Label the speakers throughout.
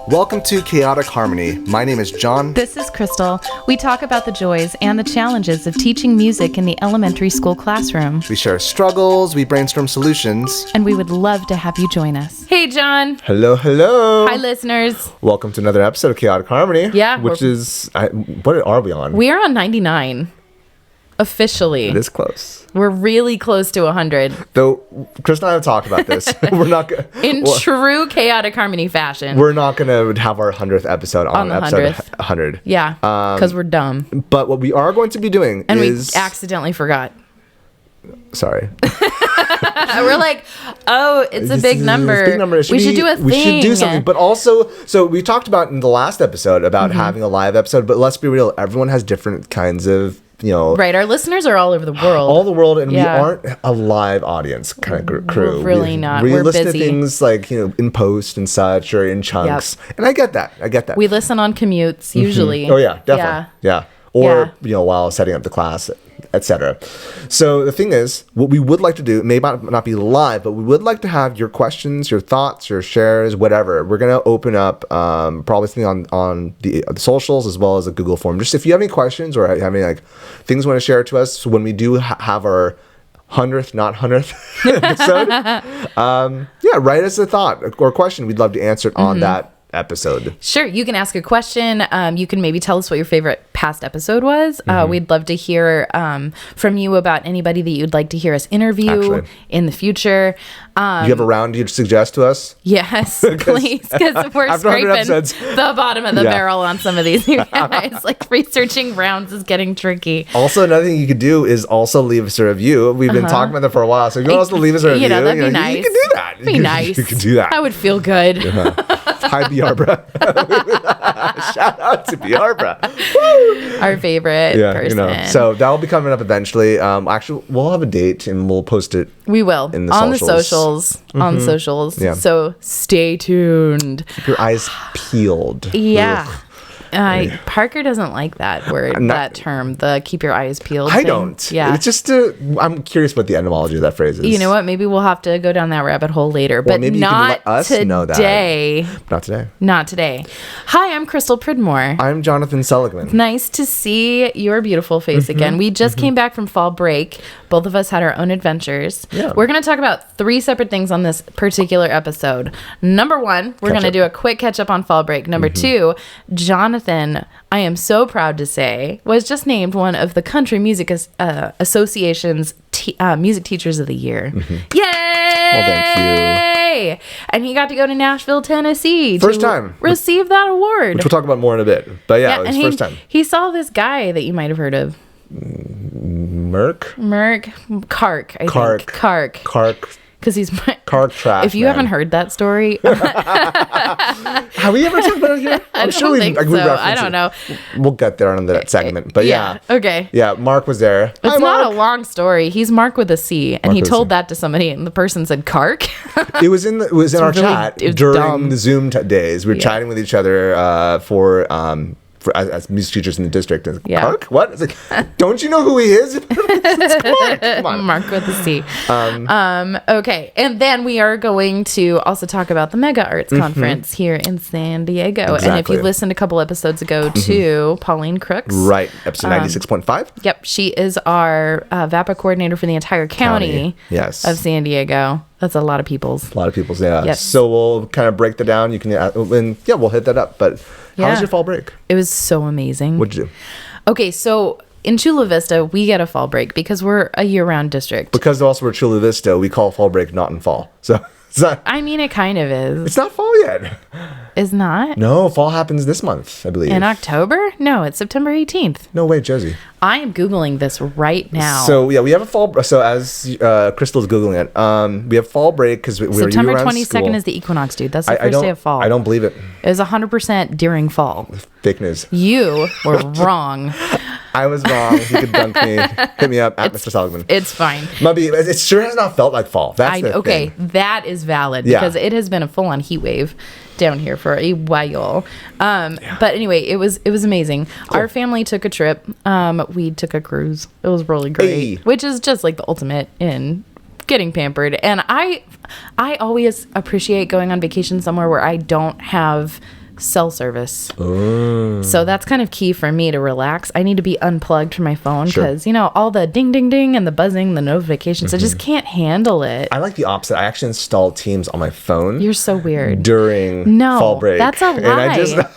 Speaker 1: Welcome to Chaotic Harmony. My name is Jon.
Speaker 2: This is Crystal. We talk about the joys and the challenges of teaching music in the elementary school classroom.
Speaker 1: We share struggles, we brainstorm solutions.
Speaker 2: And we would love to have you join us. Hey, Jon.
Speaker 1: Hello, hello.
Speaker 2: Hi, listeners.
Speaker 1: Welcome to another episode of Chaotic Harmony.
Speaker 2: Yeah.
Speaker 1: Which is, what are we on?
Speaker 2: We are on 99. Officially.
Speaker 1: It is close.
Speaker 2: We're really close to 100.
Speaker 1: Though, Chris and I have talked about this. We're not
Speaker 2: In true Chaotic Harmony fashion.
Speaker 1: We're not going to have our 100th episode on
Speaker 2: the
Speaker 1: episode
Speaker 2: 100th.
Speaker 1: 100.
Speaker 2: Yeah, because we're dumb.
Speaker 1: But what we are going to be doing
Speaker 2: And
Speaker 1: is...
Speaker 2: we accidentally forgot.
Speaker 1: Sorry.
Speaker 2: We're like, oh, it's a big number.
Speaker 1: Big number.
Speaker 2: We should do a thing.
Speaker 1: We should do something. But also, so we talked about in the last episode about having a live episode, but let's be real, everyone has different kinds of,
Speaker 2: Right, our listeners are all over the world.
Speaker 1: All the world, and we aren't a live audience kind of crew.
Speaker 2: We're really not.
Speaker 1: We
Speaker 2: We're
Speaker 1: listen
Speaker 2: busy.
Speaker 1: to things like, in post and such, or in chunks. Yep. And I get that.
Speaker 2: We listen on commutes, usually.
Speaker 1: Oh, yeah, definitely. Yeah. Or, while setting up the class, etc. So the thing is, what we would like to do, it may not be live, but we would like to have your questions, your thoughts, your shares, whatever. We're going to open up probably something on the socials as well as a Google form. Just if you have any questions or have any things you want to share to us when we do have our 100th, not 100th episode, write us a thought or question. We'd love to answer it on that episode.
Speaker 2: Sure, you can ask a question. You can maybe tell us what your favorite past episode was. We'd love to hear from you about anybody that you'd like to hear us interview in the future.
Speaker 1: Do you have a round you'd suggest to us?
Speaker 2: Yes, please, because we're scraping the bottom of the barrel on some of these guys. Researching rounds is getting tricky.
Speaker 1: Also, another thing you could do is also leave us a review. We've been talking about that for a while, so if you want us to leave us a review,
Speaker 2: that'd be nice.
Speaker 1: You can do that.
Speaker 2: Be nice.
Speaker 1: You can do that.
Speaker 2: That would feel good.
Speaker 1: Hi, Biarbra. Shout out to Biarbra.
Speaker 2: Our favorite person.
Speaker 1: So that'll be coming up eventually. Actually, we'll have a date and we'll post it.
Speaker 2: We will
Speaker 1: in
Speaker 2: on the socials. On the socials. Yeah. So stay tuned.
Speaker 1: Keep your eyes peeled.
Speaker 2: Yeah. Parker doesn't like that word, that term, the keep your eyes peeled
Speaker 1: I
Speaker 2: thing.
Speaker 1: don't.
Speaker 2: Yeah.
Speaker 1: It's just, I'm curious what the etymology of that phrase is.
Speaker 2: You know what? Maybe we'll have to go down that rabbit hole later, but
Speaker 1: maybe
Speaker 2: not
Speaker 1: you can let us
Speaker 2: today.
Speaker 1: know that. Not today.
Speaker 2: Not today. Hi, I'm Crystal Pridmore.
Speaker 1: I'm Jonathan Seligman.
Speaker 2: Nice to see your beautiful face again. We just came back from fall break. Both of us had our own adventures. Yeah. We're going to talk about 3 separate things on this particular episode. Number 1, we're going to do a quick catch up on fall break. Number 2, Jonathan, I am so proud to say, was just named one of the Country Music Association's Music Teachers of the Year. Yay!
Speaker 1: Well, thank you.
Speaker 2: And he got to go to Nashville, Tennessee.
Speaker 1: First time.
Speaker 2: Receive that award.
Speaker 1: Which we'll talk about more in a bit. But it was first time.
Speaker 2: He saw this guy that you might have heard of.
Speaker 1: Kark,
Speaker 2: I think. Kark. Because he's
Speaker 1: Kark trash.
Speaker 2: If you haven't heard that story,
Speaker 1: have we ever talked about it here?
Speaker 2: I don't think so. I don't know.
Speaker 1: We'll get there on that segment, but
Speaker 2: okay.
Speaker 1: Yeah, Mark was there.
Speaker 2: It's not a long story. He's Mark with a C, and he told that to somebody, and the person said Kark.
Speaker 1: It was in our chat during the Zoom days. We were chatting with each other as music teachers in the district. Kark? What? It's like, don't you know who he is? Come on.
Speaker 2: Mark with a C. Okay. And then we are going to also talk about the MegaArts Conference here in San Diego.
Speaker 1: Exactly.
Speaker 2: And if you listened a couple episodes ago to Pauline Crooks.
Speaker 1: Right. Episode 96.5.
Speaker 2: Yep. She is our VAPA coordinator for the entire county of San Diego. That's a lot of people's.
Speaker 1: Yeah. Yes. So we'll kind of break that down. You can, we'll hit that up. But how was your fall break?
Speaker 2: It was so amazing.
Speaker 1: What'd you do?
Speaker 2: Okay, so in Chula Vista, we get a fall break because we're a year-round district.
Speaker 1: Because also we're Chula Vista, we call fall break not in fall. So it's not,
Speaker 2: I mean, it kind of is.
Speaker 1: It's not fall yet.
Speaker 2: It's not?
Speaker 1: No, fall happens this month, I believe.
Speaker 2: In October? No, it's September 18th.
Speaker 1: No way, Josie.
Speaker 2: I am Googling this right now.
Speaker 1: So, we have a fall... So, as Crystal's Googling it, we have fall break because we're
Speaker 2: September
Speaker 1: year-round
Speaker 2: 22nd
Speaker 1: school.
Speaker 2: is the equinox, dude. That's the first day of fall.
Speaker 1: I don't believe it.
Speaker 2: It was 100% during fall.
Speaker 1: Fake news.
Speaker 2: You were wrong.
Speaker 1: I was wrong. You could dunk me. Hit me up at Mr. Seligman.
Speaker 2: It's fine.
Speaker 1: It sure has not felt like fall. That's the thing.
Speaker 2: That is valid because it has been a full-on heat wave down here for a while. But anyway, it was amazing. Cool. Our family took a trip. We took a cruise. It was really great, which is just like the ultimate in getting pampered. And I always appreciate going on vacation somewhere where I don't have cell service. So that's kind of key for me to relax. I need to be unplugged from my phone because all the ding ding ding and the buzzing, the notifications, I just can't handle it.
Speaker 1: I like the opposite. I actually installed Teams on my phone.
Speaker 2: You're so weird.
Speaker 1: During fall break.
Speaker 2: That's a lie.
Speaker 1: And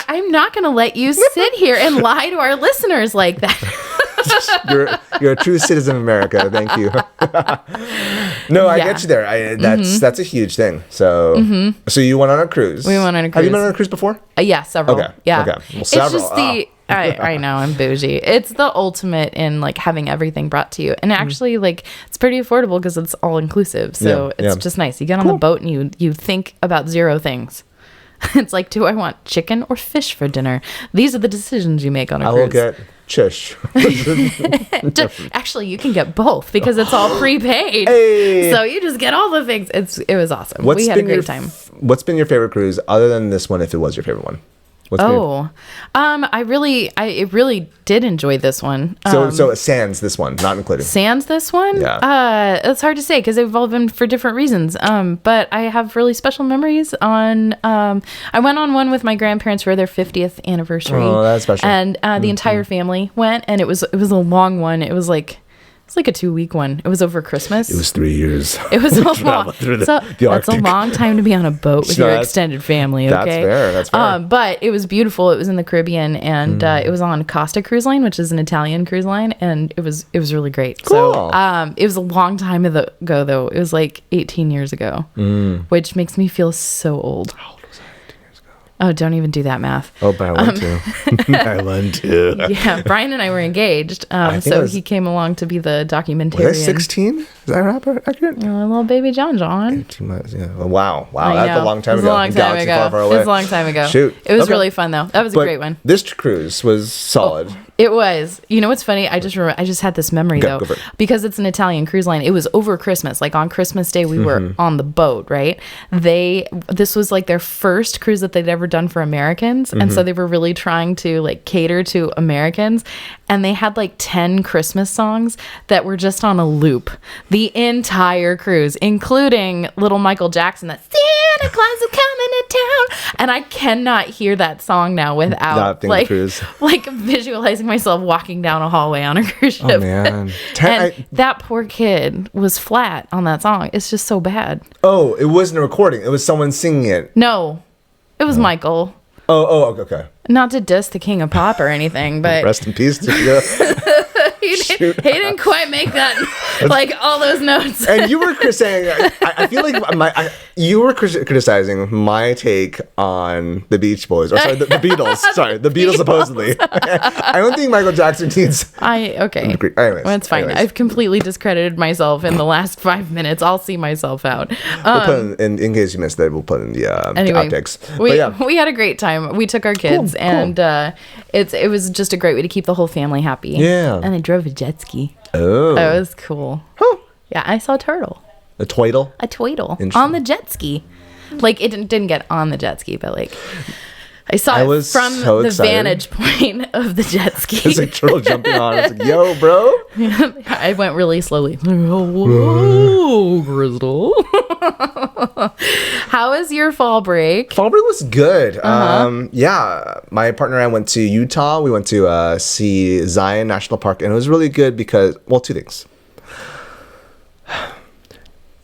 Speaker 2: I'm not going to let you sit here and lie to our listeners like that.
Speaker 1: You're a true citizen of America. Thank you. No, I get you there. That's a huge thing. So, so you went on a cruise.
Speaker 2: We went on a cruise.
Speaker 1: Have you been on a cruise before?
Speaker 2: Yeah, several.
Speaker 1: Okay.
Speaker 2: Yeah.
Speaker 1: Okay. Well,
Speaker 2: It's
Speaker 1: several.
Speaker 2: just I know, I'm bougie. It's the ultimate in like having everything brought to you. And actually like it's pretty affordable because it's all inclusive. So it's just nice. You get on the boat and you think about zero things. It's like, do I want chicken or fish for dinner? These are the decisions you make on a cruise.
Speaker 1: I will get chish.
Speaker 2: Actually, you can get both because it's all prepaid.
Speaker 1: Hey.
Speaker 2: So you just get all the things. It was awesome. We had a great time.
Speaker 1: What's been your favorite cruise other than this one, if it was your favorite one?
Speaker 2: I really did enjoy this one.
Speaker 1: So sans this one, not included.
Speaker 2: Sans this one?
Speaker 1: Yeah.
Speaker 2: It's hard to say because they've all been for different reasons. But I have really special memories on. I went on one with my grandparents for their 50th anniversary.
Speaker 1: Oh, that's special.
Speaker 2: And the entire family went, and it was a long one. It was like a 2-week one. It was over Christmas.
Speaker 1: It was 3 years.
Speaker 2: It was a long.
Speaker 1: the
Speaker 2: that's a long time to be on a boat with your extended family. Okay,
Speaker 1: that's fair.
Speaker 2: But it was beautiful. It was in the Caribbean, and it was on Costa Cruise Line, which is an Italian cruise line, and it was really great.
Speaker 1: Cool.
Speaker 2: So it was a long time ago, though. It was like 18 years ago, which makes me feel so old.
Speaker 1: How old was I 18 years ago?
Speaker 2: Oh, don't even do that math.
Speaker 1: Oh, but I want to. I want to.
Speaker 2: Yeah, Bryan and I were engaged, so he came along to be the documentarian.
Speaker 1: Was I 16? Is that accurate?
Speaker 2: Little baby Jon.
Speaker 1: 18 months, yeah. Oh, wow. That's a long time ago.
Speaker 2: It was a long time ago.
Speaker 1: Far, far away.
Speaker 2: It was a long time ago.
Speaker 1: Shoot.
Speaker 2: It was really fun, though. That was a great one.
Speaker 1: This cruise was solid.
Speaker 2: It was. You know what's funny? I just had this memory, though.
Speaker 1: Go for it.
Speaker 2: Because it's an Italian cruise line. It was over Christmas. Like on Christmas Day, we were on the boat, right? This was like their first cruise that they'd ever done for Americans. And so they were really trying to like cater to Americans. And they had like 10 Christmas songs that were just on a loop the entire cruise, including little Michael Jackson, that Santa Claus is coming to town. And I cannot hear that song now without like visualizing myself walking down a hallway on a cruise ship.
Speaker 1: Oh, man.
Speaker 2: That poor kid was flat on that song. It's just so bad.
Speaker 1: Oh, it wasn't a recording. It was someone singing it.
Speaker 2: No, it was Michael.
Speaker 1: Oh, okay.
Speaker 2: Not to diss the king of pop or anything, but
Speaker 1: rest in peace to you.
Speaker 2: he didn't quite make that, like all those notes.
Speaker 1: And you were saying, I feel like you were criticizing my take on the Beach Boys, or sorry, the Beatles. Sorry, the Beatles supposedly. I don't think Michael Jackson needs.
Speaker 2: Okay.
Speaker 1: Anyways,
Speaker 2: well, it's fine. I've completely discredited myself in the last 5 minutes. I'll see myself out.
Speaker 1: We'll put in case you missed that. We'll put in the outtakes.
Speaker 2: We had a great time. We took our kids, and it was just a great way to keep the whole family happy.
Speaker 1: Yeah.
Speaker 2: And I drove a jet ski.
Speaker 1: Oh.
Speaker 2: That was cool.
Speaker 1: Huh.
Speaker 2: Yeah, I saw a turtle.
Speaker 1: A twiddle?
Speaker 2: A twiddle. On the jet ski. Like, it didn't get on the jet ski, but like, I saw it from the vantage point of the jet ski.
Speaker 1: It's like turtle jumping on. It's like, yo, bro.
Speaker 2: I went really slowly. Whoa, Crystal. How was your fall break?
Speaker 1: Fall break was good. Yeah, my partner and I went to Utah. We went to see Zion National Park, and it was really good because, well, two things.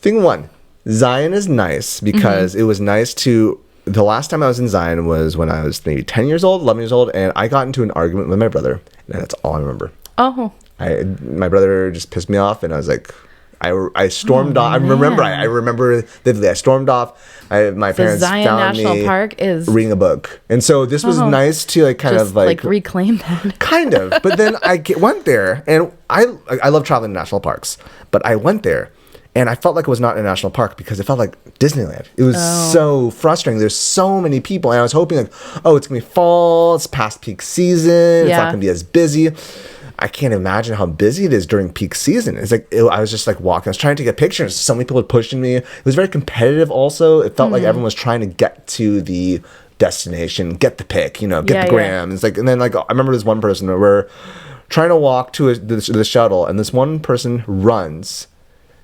Speaker 1: Thing one, Zion is nice because it was nice to... The last time I was in Zion was when I was maybe 10 years old, 11 years old, and I got into an argument with my brother, and that's all I remember.
Speaker 2: Oh.
Speaker 1: My brother just pissed me off, and I was like... I stormed off. I remember vividly. I stormed off. My parents
Speaker 2: Zion
Speaker 1: found
Speaker 2: National
Speaker 1: me
Speaker 2: Park is
Speaker 1: reading a book, and so this was nice to like
Speaker 2: reclaim that.
Speaker 1: Kind of. But then went there, and I love traveling to national parks, but I went there, and I felt like it was not a national park because it felt like Disneyland. It was so frustrating. There's so many people, and I was hoping like, oh, it's gonna be fall. It's past peak season. It's not gonna be as busy. I can't imagine how busy it is during peak season. It's like, I was just like walking. I was trying to get pictures. So many people were pushing me. It was very competitive also. It felt like everyone was trying to get to the destination, get the pic, get the gram. It's like, and then like, I remember this one person where we're trying to walk to the shuttle, and this one person runs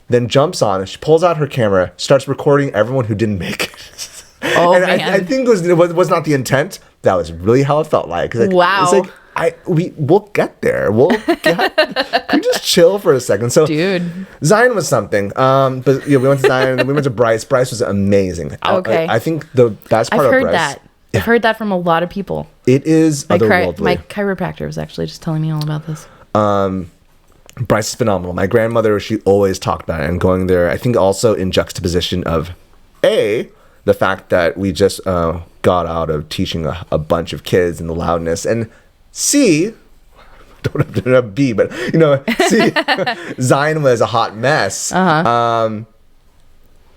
Speaker 1: then jumps on, she pulls out her camera, starts recording everyone who didn't make it.
Speaker 2: Oh,
Speaker 1: and
Speaker 2: man.
Speaker 1: I think it was not the intent. That was really how it felt like.
Speaker 2: Wow.
Speaker 1: It's like, we'll get there. Can we just chill for a second? So,
Speaker 2: dude,
Speaker 1: Zion was something. But we went to Zion, and we went to Bryce. Bryce was amazing.
Speaker 2: Okay.
Speaker 1: I think the best part of Bryce.
Speaker 2: I've heard that from a lot of people.
Speaker 1: It is otherworldly.
Speaker 2: My chiropractor was actually just telling me all about this.
Speaker 1: Bryce is phenomenal. My grandmother, she always talked about it, and going there, I think also in juxtaposition of the fact that we just got out of teaching a bunch of kids and the loudness, and C, don't have B, but C, Zion was a hot mess.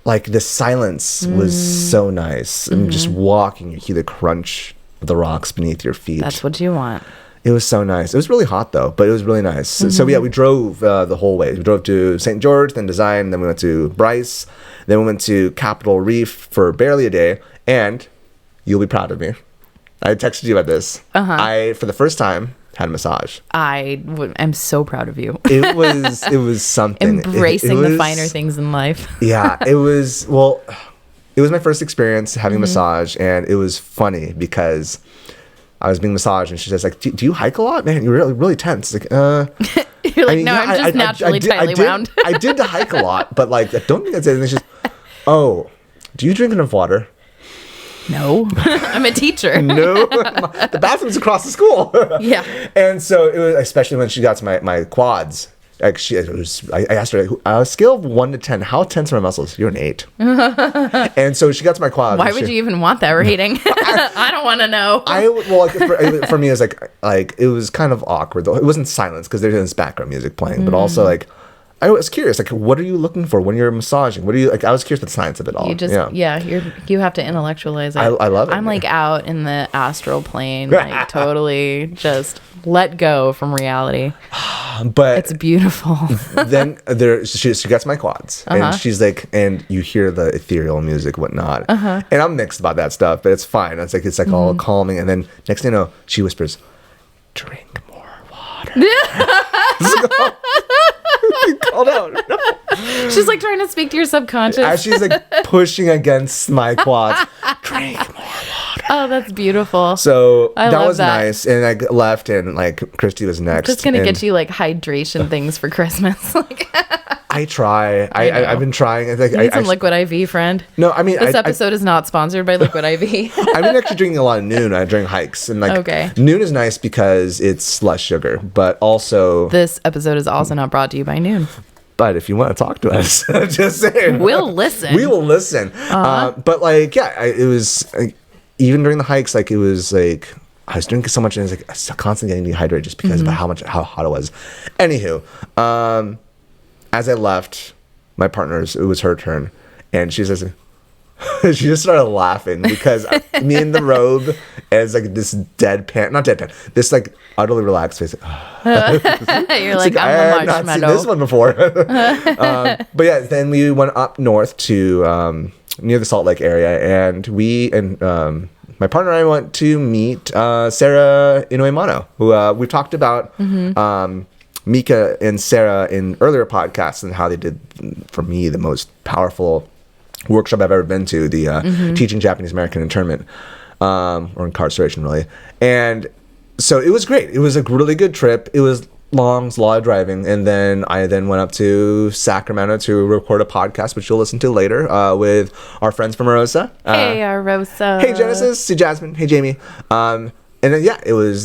Speaker 1: Like the silence was so nice, and just walking, you hear the crunch of the rocks beneath your feet.
Speaker 2: That's what you want.
Speaker 1: It was so nice. It was really hot though, but it was really nice. So we drove the whole way. We drove to St. George, then to Zion, then we went to Bryce, then we went to Capitol Reef for barely a day. And you'll be proud of me. I texted you about this. I, for the first time, had a massage.
Speaker 2: I am so proud of you.
Speaker 1: It was something.
Speaker 2: Embracing the finer things in life.
Speaker 1: Yeah, it was my first experience having a massage, and it was funny because I was being massaged, and she says, like, do you hike a lot? Man, you're really, really tense. Like,
Speaker 2: You're like, I'm just naturally tightly wound.
Speaker 1: I did hike a lot, but like, I don't think that's it. And it's just, do you drink enough water?
Speaker 2: No. I'm a teacher.
Speaker 1: No. The bathroom's across the school.
Speaker 2: Yeah.
Speaker 1: And so it was, especially when she got to my quads. Like I asked her, on a scale of 1 to 10, how tense are my muscles? You're an 8. And so she got to my quads.
Speaker 2: Why would you even want that rating? I don't want to know.
Speaker 1: For me, it was like it was kind of awkward though. It wasn't silence because there's this background music playing, but also like I was curious, like, what are you looking for when you're massaging? What are you like? I was curious about the science of it all.
Speaker 2: You have to intellectualize it.
Speaker 1: I love it.
Speaker 2: I'm like out in the astral plane, like totally just let go from reality.
Speaker 1: But
Speaker 2: it's beautiful.
Speaker 1: Then she gets my quads, and she's like, and you hear the ethereal music, whatnot, and I'm mixed about that stuff, but it's fine. It's like all calming, and then next thing you know, she whispers, "Drink more water." Called out.
Speaker 2: She's like trying to speak to your subconscious.
Speaker 1: As she's like pushing against my quads. Drink more water.
Speaker 2: Oh, that's beautiful.
Speaker 1: So that was nice. And I left, and like Christy was next.
Speaker 2: Just gonna get you like hydration things for Christmas. Like
Speaker 1: I try. I've been trying.
Speaker 2: You need some Liquid IV, friend.
Speaker 1: No, I mean
Speaker 2: this episode is not sponsored by Liquid IV.
Speaker 1: I've been actually drinking a lot of Noon. I drink hikes, and like Noon is nice because it's less sugar, but also
Speaker 2: this episode is also not brought to you by Noon.
Speaker 1: But if you want to talk to us, just saying,
Speaker 2: we'll listen.
Speaker 1: We will listen. But like, yeah, it was like, even during the hikes, like it was like I was drinking so much, and it was like constantly getting dehydrated just because of how hot it was. Anywho, as I left my partner's, it was her turn, and she says, she just started laughing because me in the robe as like this not deadpan, this like utterly relaxed face.
Speaker 2: You're like, I'm a marshmallow.
Speaker 1: I've not seen this one before. But yeah, then we went up north to near the Salt Lake area, and my partner and I went to meet Sarah Inoue-Mano, who we've talked about. Mika and Sarah in earlier podcasts, and how they did, for me, the most powerful workshop I've ever been to, the teaching Japanese American internment, or incarceration, really. And so it was great. It was a really good trip. It was long, it was a lot of driving, and then I went up to Sacramento to record a podcast, which you'll listen to later, with our friends from Arosa.
Speaker 2: Hey, Arosa.
Speaker 1: Hey, Genesis. Hey, Jasmine. Hey, Jamie. And then, yeah, it was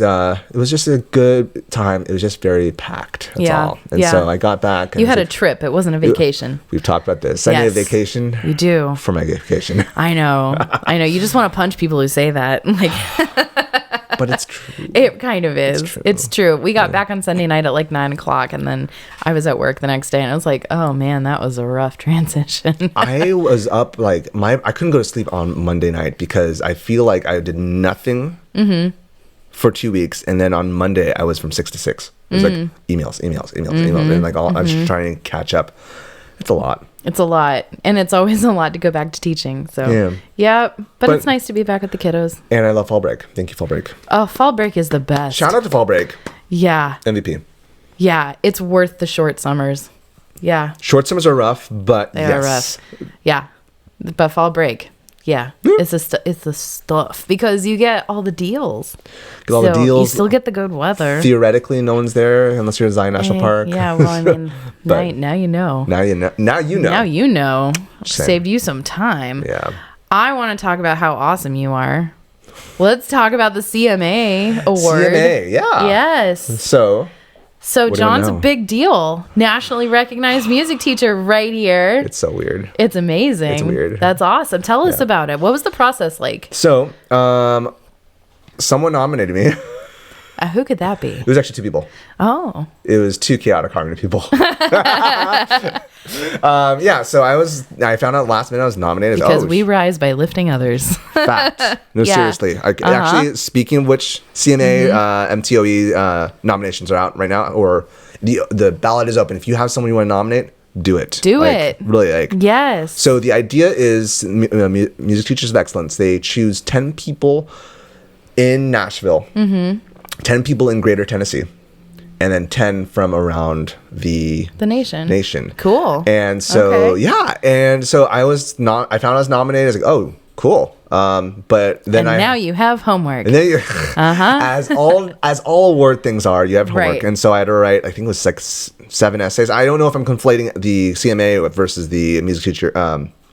Speaker 1: just a good time. It was just very packed. That's all. And so I got back. And
Speaker 2: you had a trip. It wasn't a vacation.
Speaker 1: We've talked about this. I need a vacation.
Speaker 2: You do.
Speaker 1: For my vacation.
Speaker 2: I know. You just want to punch people who say that. Like,
Speaker 1: but it's true.
Speaker 2: It kind of is. It's true. We got back on Sunday night at like 9:00, and then I was at work the next day, and I was like, oh man, that was a rough transition.
Speaker 1: I was up like I couldn't go to sleep on Monday night because I feel like I did nothing for 2 weeks, and then on Monday I was from 6 to 6. It was like emails, and like I was just trying to catch up. It's a lot.
Speaker 2: It's a lot, and it's always a lot to go back to teaching. So but it's nice to be back with the kiddos.
Speaker 1: And I love fall break. Thank you, fall break.
Speaker 2: Oh, fall break is the best.
Speaker 1: Shout out to fall break.
Speaker 2: Yeah.
Speaker 1: MVP.
Speaker 2: Yeah, it's worth the short summers. Yeah.
Speaker 1: Short summers are rough, but
Speaker 2: They are rough. Yeah. But fall break. Yeah. It's the stuff because you get all the deals.
Speaker 1: Get all the deals.
Speaker 2: You still get the good weather.
Speaker 1: Theoretically, no one's there unless you're in Zion National Park.
Speaker 2: Yeah, well, I mean, now you know.
Speaker 1: Now you know. Now you know.
Speaker 2: Now you know. Saved you some time.
Speaker 1: Yeah.
Speaker 2: I want to talk about how awesome you are. Let's talk about the CMA award.
Speaker 1: CMA, yeah.
Speaker 2: Yes.
Speaker 1: So
Speaker 2: Jon's a big deal. Nationally recognized music teacher right here.
Speaker 1: It's so weird.
Speaker 2: It's amazing.
Speaker 1: It's weird.
Speaker 2: That's awesome. Tell us about it. What was the process like?
Speaker 1: So, someone nominated me.
Speaker 2: Who could that be?
Speaker 1: It was actually 2 people.
Speaker 2: Oh.
Speaker 1: It was 2 chaotic cognitive people. Yeah, so I found out last minute I was nominated.
Speaker 2: Because we rise by lifting others.
Speaker 1: Fact. No, seriously. Actually, speaking of which, CMA, MTOE nominations are out right now, or the ballot is open. If you have someone you want to nominate, do it.
Speaker 2: Do it.
Speaker 1: Really,
Speaker 2: Yes.
Speaker 1: So the idea is Music Teachers of Excellence. They choose 10 people in Nashville, 10 people in Greater Tennessee, and then 10 from around the nation.
Speaker 2: Cool.
Speaker 1: And so, and so I found I was nominated. I was like, oh, cool. But then
Speaker 2: now you have homework.
Speaker 1: And then as all award things are, you have homework. Right. And so I had to write, I think it was like 7 essays. I don't know if I'm conflating the CMA versus the music teacher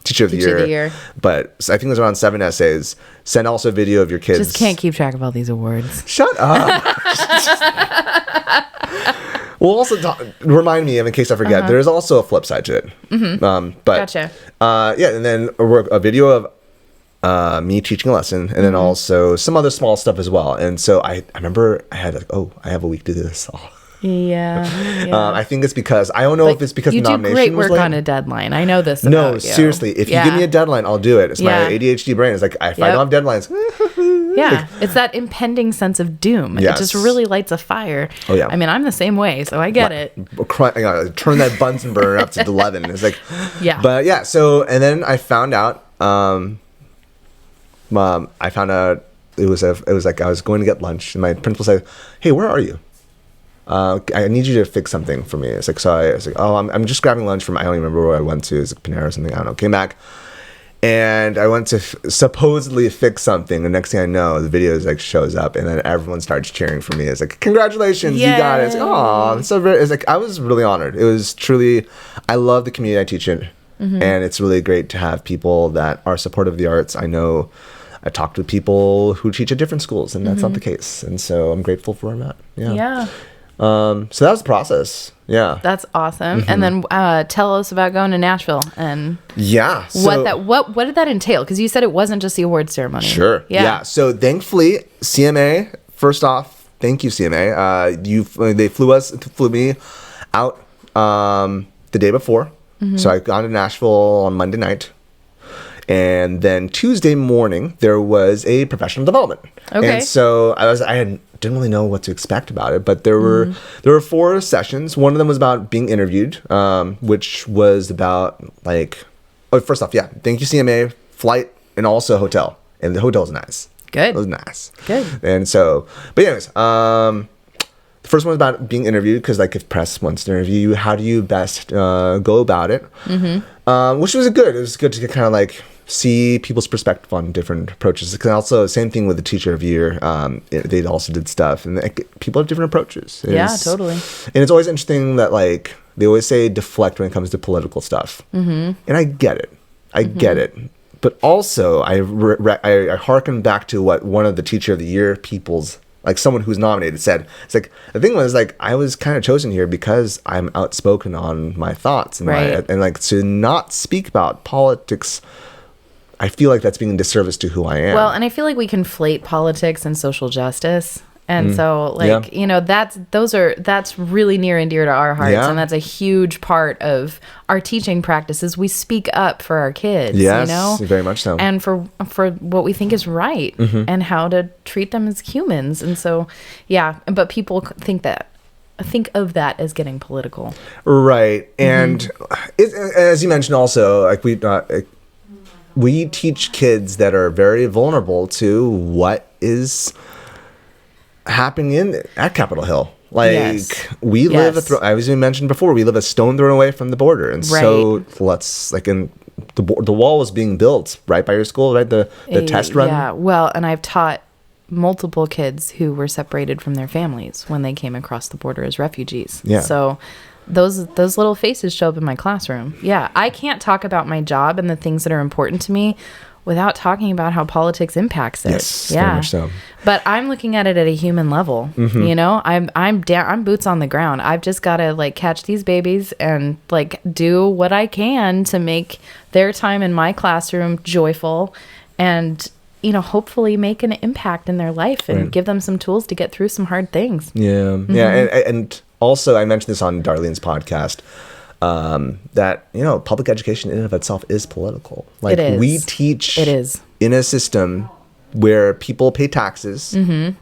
Speaker 1: Teacher of the Year. But I think it was around 7 essays. Send also a video of your kids.
Speaker 2: Just can't keep track of all these awards.
Speaker 1: Shut up. Well, also remind me, in case I forget, there is also a flip side to it.
Speaker 2: Gotcha.
Speaker 1: And then a video of me teaching a lesson, and then also some other small stuff as well. And so I remember I had I have a week to do this all.
Speaker 2: Yeah.
Speaker 1: I think it's because I don't know if it's because the nomination
Speaker 2: you do great work
Speaker 1: was late.
Speaker 2: on a deadline. I know this.
Speaker 1: No, seriously. If you give me a deadline, I'll do it. It's my ADHD brain. It's like if I don't have deadlines.
Speaker 2: It's that impending sense of doom.
Speaker 1: Yes.
Speaker 2: It just really lights a fire.
Speaker 1: Oh yeah.
Speaker 2: I mean, I'm the same way, so I get it.
Speaker 1: Turn that Bunsen burner up to 11. It's like, But yeah. So and then I found out. It was like I was going to get lunch, and my principal said, "Hey, where are you? I need you to fix something for me." It's like, so I was like, "Oh, I'm just grabbing lunch from," I don't even remember where I went to. It's like Panera or something. I don't know. Came back, and I went to supposedly fix something. The next thing I know, the video shows up, and then everyone starts cheering for me. It's like, "Congratulations, you got it!" It's like, "Oh, it's so very." It's like I was really honored. It was truly. I love the community I teach in, and it's really great to have people that are supportive of the arts. I know. I talked with people who teach at different schools, and that's not the case. And so I'm grateful for where I'm at. Yeah. So that was the process. Yeah.
Speaker 2: That's awesome. And then tell us about going to Nashville and what did that entail? Because you said it wasn't just the award ceremony.
Speaker 1: Sure. Yeah. So thankfully, CMA. First off, thank you, CMA. They flew me out the day before. So I got to Nashville on Monday night. And then Tuesday morning, there was a professional development. Okay. And so didn't really know what to expect about it, but there were 4 sessions. One of them was about being interviewed, which was about first off, thank you CMA, flight, and also hotel. And the hotel was nice.
Speaker 2: Good.
Speaker 1: It was nice.
Speaker 2: Good.
Speaker 1: And so, but anyways, the first one was about being interviewed, because if press wants to interview you, how do you best go about it? Which was good. It was good to kind of see people's perspective on different approaches. Because also, same thing with the Teacher of the Year. They also did stuff, and people have different approaches.
Speaker 2: Totally.
Speaker 1: And it's always interesting that they always say deflect when it comes to political stuff, and I get it. I get it. But also, I hearken back to what one of the Teacher of the Year people's someone who's nominated said. It's the thing was I was kind of chosen here because I'm outspoken on my thoughts and to not speak about politics. I feel like that's being a disservice to who I am.
Speaker 2: Well, and I feel like we conflate politics and social justice. And so that's really near and dear to our hearts. And that's a huge part of our teaching practices. We speak up for our kids,
Speaker 1: very much so.
Speaker 2: And for what we think is right and how to treat them as humans. And so, but people think of that as getting political. Right.
Speaker 1: And as you mentioned also, we teach kids that are very vulnerable to what is happening at Capitol Hill. Like we live, I was even mentioned before, we live a stone throw away from the border. And so let's the wall was being built right by your school, right? The test run.
Speaker 2: Yeah. Well, and I've taught multiple kids who were separated from their families when they came across the border as refugees. Yeah. So those little faces show up in my classroom. Yeah. I can't talk about my job and the things that are important to me without talking about how politics impacts it.
Speaker 1: Yes, very much so.
Speaker 2: But I'm looking at it at a human level. You know, I'm boots on the ground. I've just got to like catch these babies and like do what I can to make their time in my classroom joyful, and you know, hopefully make an impact in their life and give them some tools to get through some hard things.
Speaker 1: Yeah, yeah, and also I mentioned this on Darlene's podcast. That, you know, public education in and of itself is political. Like, we teach in a system where people pay taxes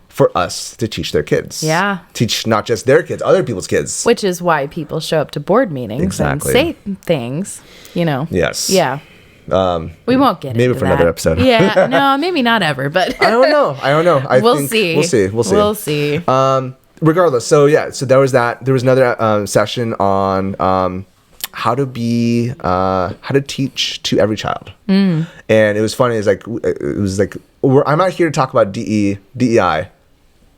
Speaker 1: for us to teach their kids. Yeah. Teach not just their kids, other people's kids.
Speaker 2: Which is why people show up to board meetings and say things, you know.
Speaker 1: Yes.
Speaker 2: Yeah. We won't get
Speaker 1: maybe
Speaker 2: into
Speaker 1: for
Speaker 2: that.
Speaker 1: Another episode.
Speaker 2: Yeah. No, maybe not ever, but
Speaker 1: I don't know.
Speaker 2: We'll see.
Speaker 1: Regardless, so there was that. There was another session on how to teach to every child, and it was funny. I'm not here to talk about DEI,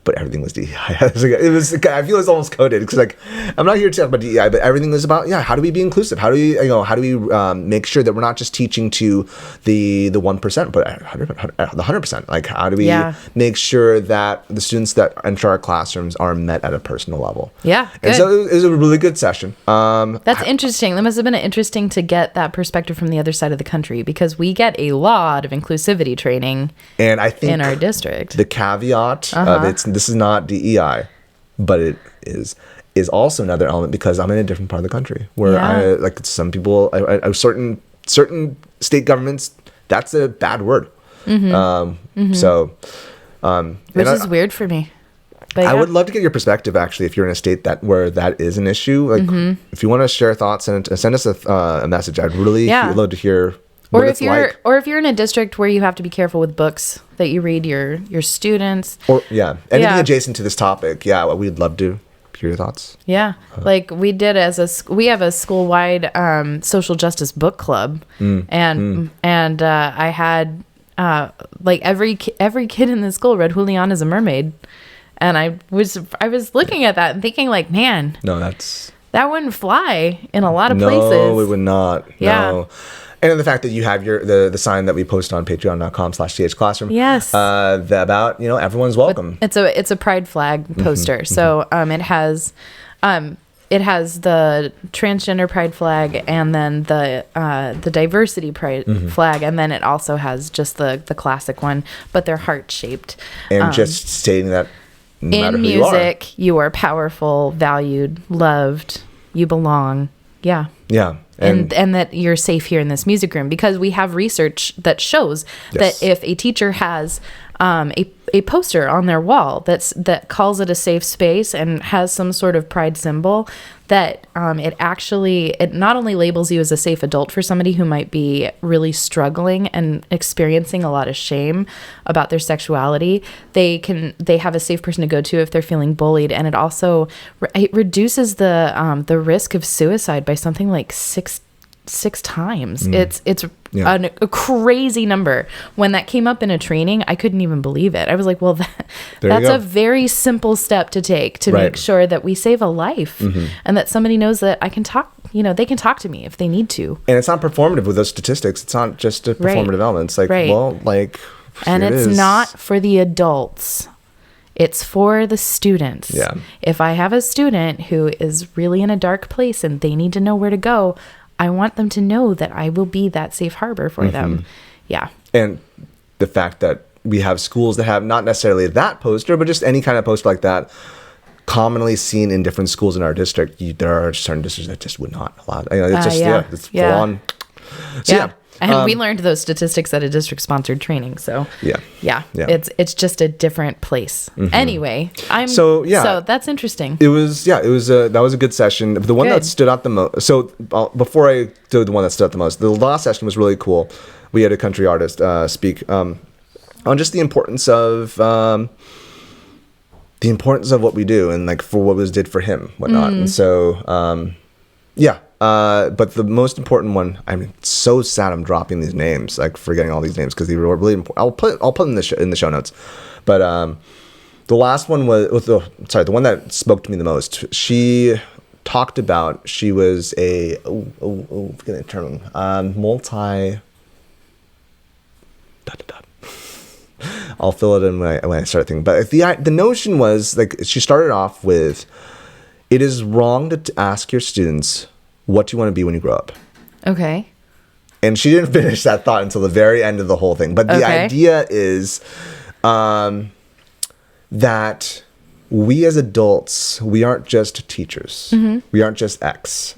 Speaker 1: but everything was DEI. I feel it's almost coded because like I'm not here to talk about DEI, but everything was about how do we be inclusive? How do we make sure that we're not just teaching to the 1%, but the 100%? Like how do we make sure that the students that enter our classrooms are met at a personal level?
Speaker 2: Yeah,
Speaker 1: and so it was a really good session.
Speaker 2: That's interesting. That must have been interesting to get that perspective from the other side of the country, because we get a lot of inclusivity training, and I think in our district
Speaker 1: the caveat of this is not DEI, but it is also another element because I'm in a different part of the country where I like some people, certain state governments, that's a bad word. So
Speaker 2: which is weird for me. But
Speaker 1: I would love to get your perspective actually if you're in a state where that is an issue. Like if you want to share thoughts and send us a message, I'd really love to hear.
Speaker 2: Or if you're in a district where you have to be careful with books that you read your students. Or
Speaker 1: anything adjacent to this topic. Yeah, we'd love to hear your thoughts.
Speaker 2: Yeah, like we did we have a school-wide social justice book club, and I had like every kid in the school read Julian as a Mermaid, and I was looking at that and thinking like, man, that wouldn't fly in a lot of places.
Speaker 1: No, it would not. Yeah. No. And then the fact that you have the sign that we post on patreon.com/thclassroom.
Speaker 2: Yes.
Speaker 1: About, everyone's welcome.
Speaker 2: It's a pride flag poster. So it has the transgender pride flag, and then the diversity pride flag, and then it also has just the classic one, but they're heart shaped.
Speaker 1: And just stating that no matter
Speaker 2: in
Speaker 1: who
Speaker 2: music, you are powerful, valued, loved, you belong. Yeah.
Speaker 1: Yeah.
Speaker 2: And that you're safe here in this music room, because we have research that shows that if a teacher has a poster on their wall that calls it a safe space and has some sort of pride symbol, that it not only labels you as a safe adult for somebody who might be really struggling and experiencing a lot of shame about their sexuality, they have a safe person to go to if they're feeling bullied, and it reduces the risk of suicide by something like six times. It's a crazy number. When that came up in a training, I couldn't even believe it. I was like, well, that's a very simple step to take to make sure that we save a life, and that somebody knows that I can talk, they can talk to me if they need to.
Speaker 1: And it's not performative with those statistics. It's not just a performative element. It's like,
Speaker 2: and it's not for the adults. It's for the students. Yeah. If I have a student who is really in a dark place and they need to know where to go, I want them to know that I will be that safe harbor for them. Yeah.
Speaker 1: And the fact that we have schools that have not necessarily that poster, but just any kind of poster like that, commonly seen in different schools in our district. There are certain districts that just would not allow it. It's full on. So,
Speaker 2: and we learned those statistics at a district-sponsored training. So it's just a different place. Anyway, so that's interesting.
Speaker 1: That was a good session. The one that stood out the most. So before I do the one that stood out the most, the last session was really cool. We had a country artist speak on just the importance of the importance of what we do and like for what was did for him, whatnot. And so, but the most important one, I mean, it's so sad I'm dropping these names, like forgetting all these names because they were really important. I'll put them in the show notes. But the last one was the one that spoke to me the most. She talked about she was a forget the term, multi. I'll fill it in when I start thinking. But the notion was like she started off with, it is wrong to ask your students what do you want to be when you grow up.
Speaker 2: Okay.
Speaker 1: And she didn't finish that thought until the very end of the whole thing. But the idea is that we as adults, we aren't just teachers. We aren't just X.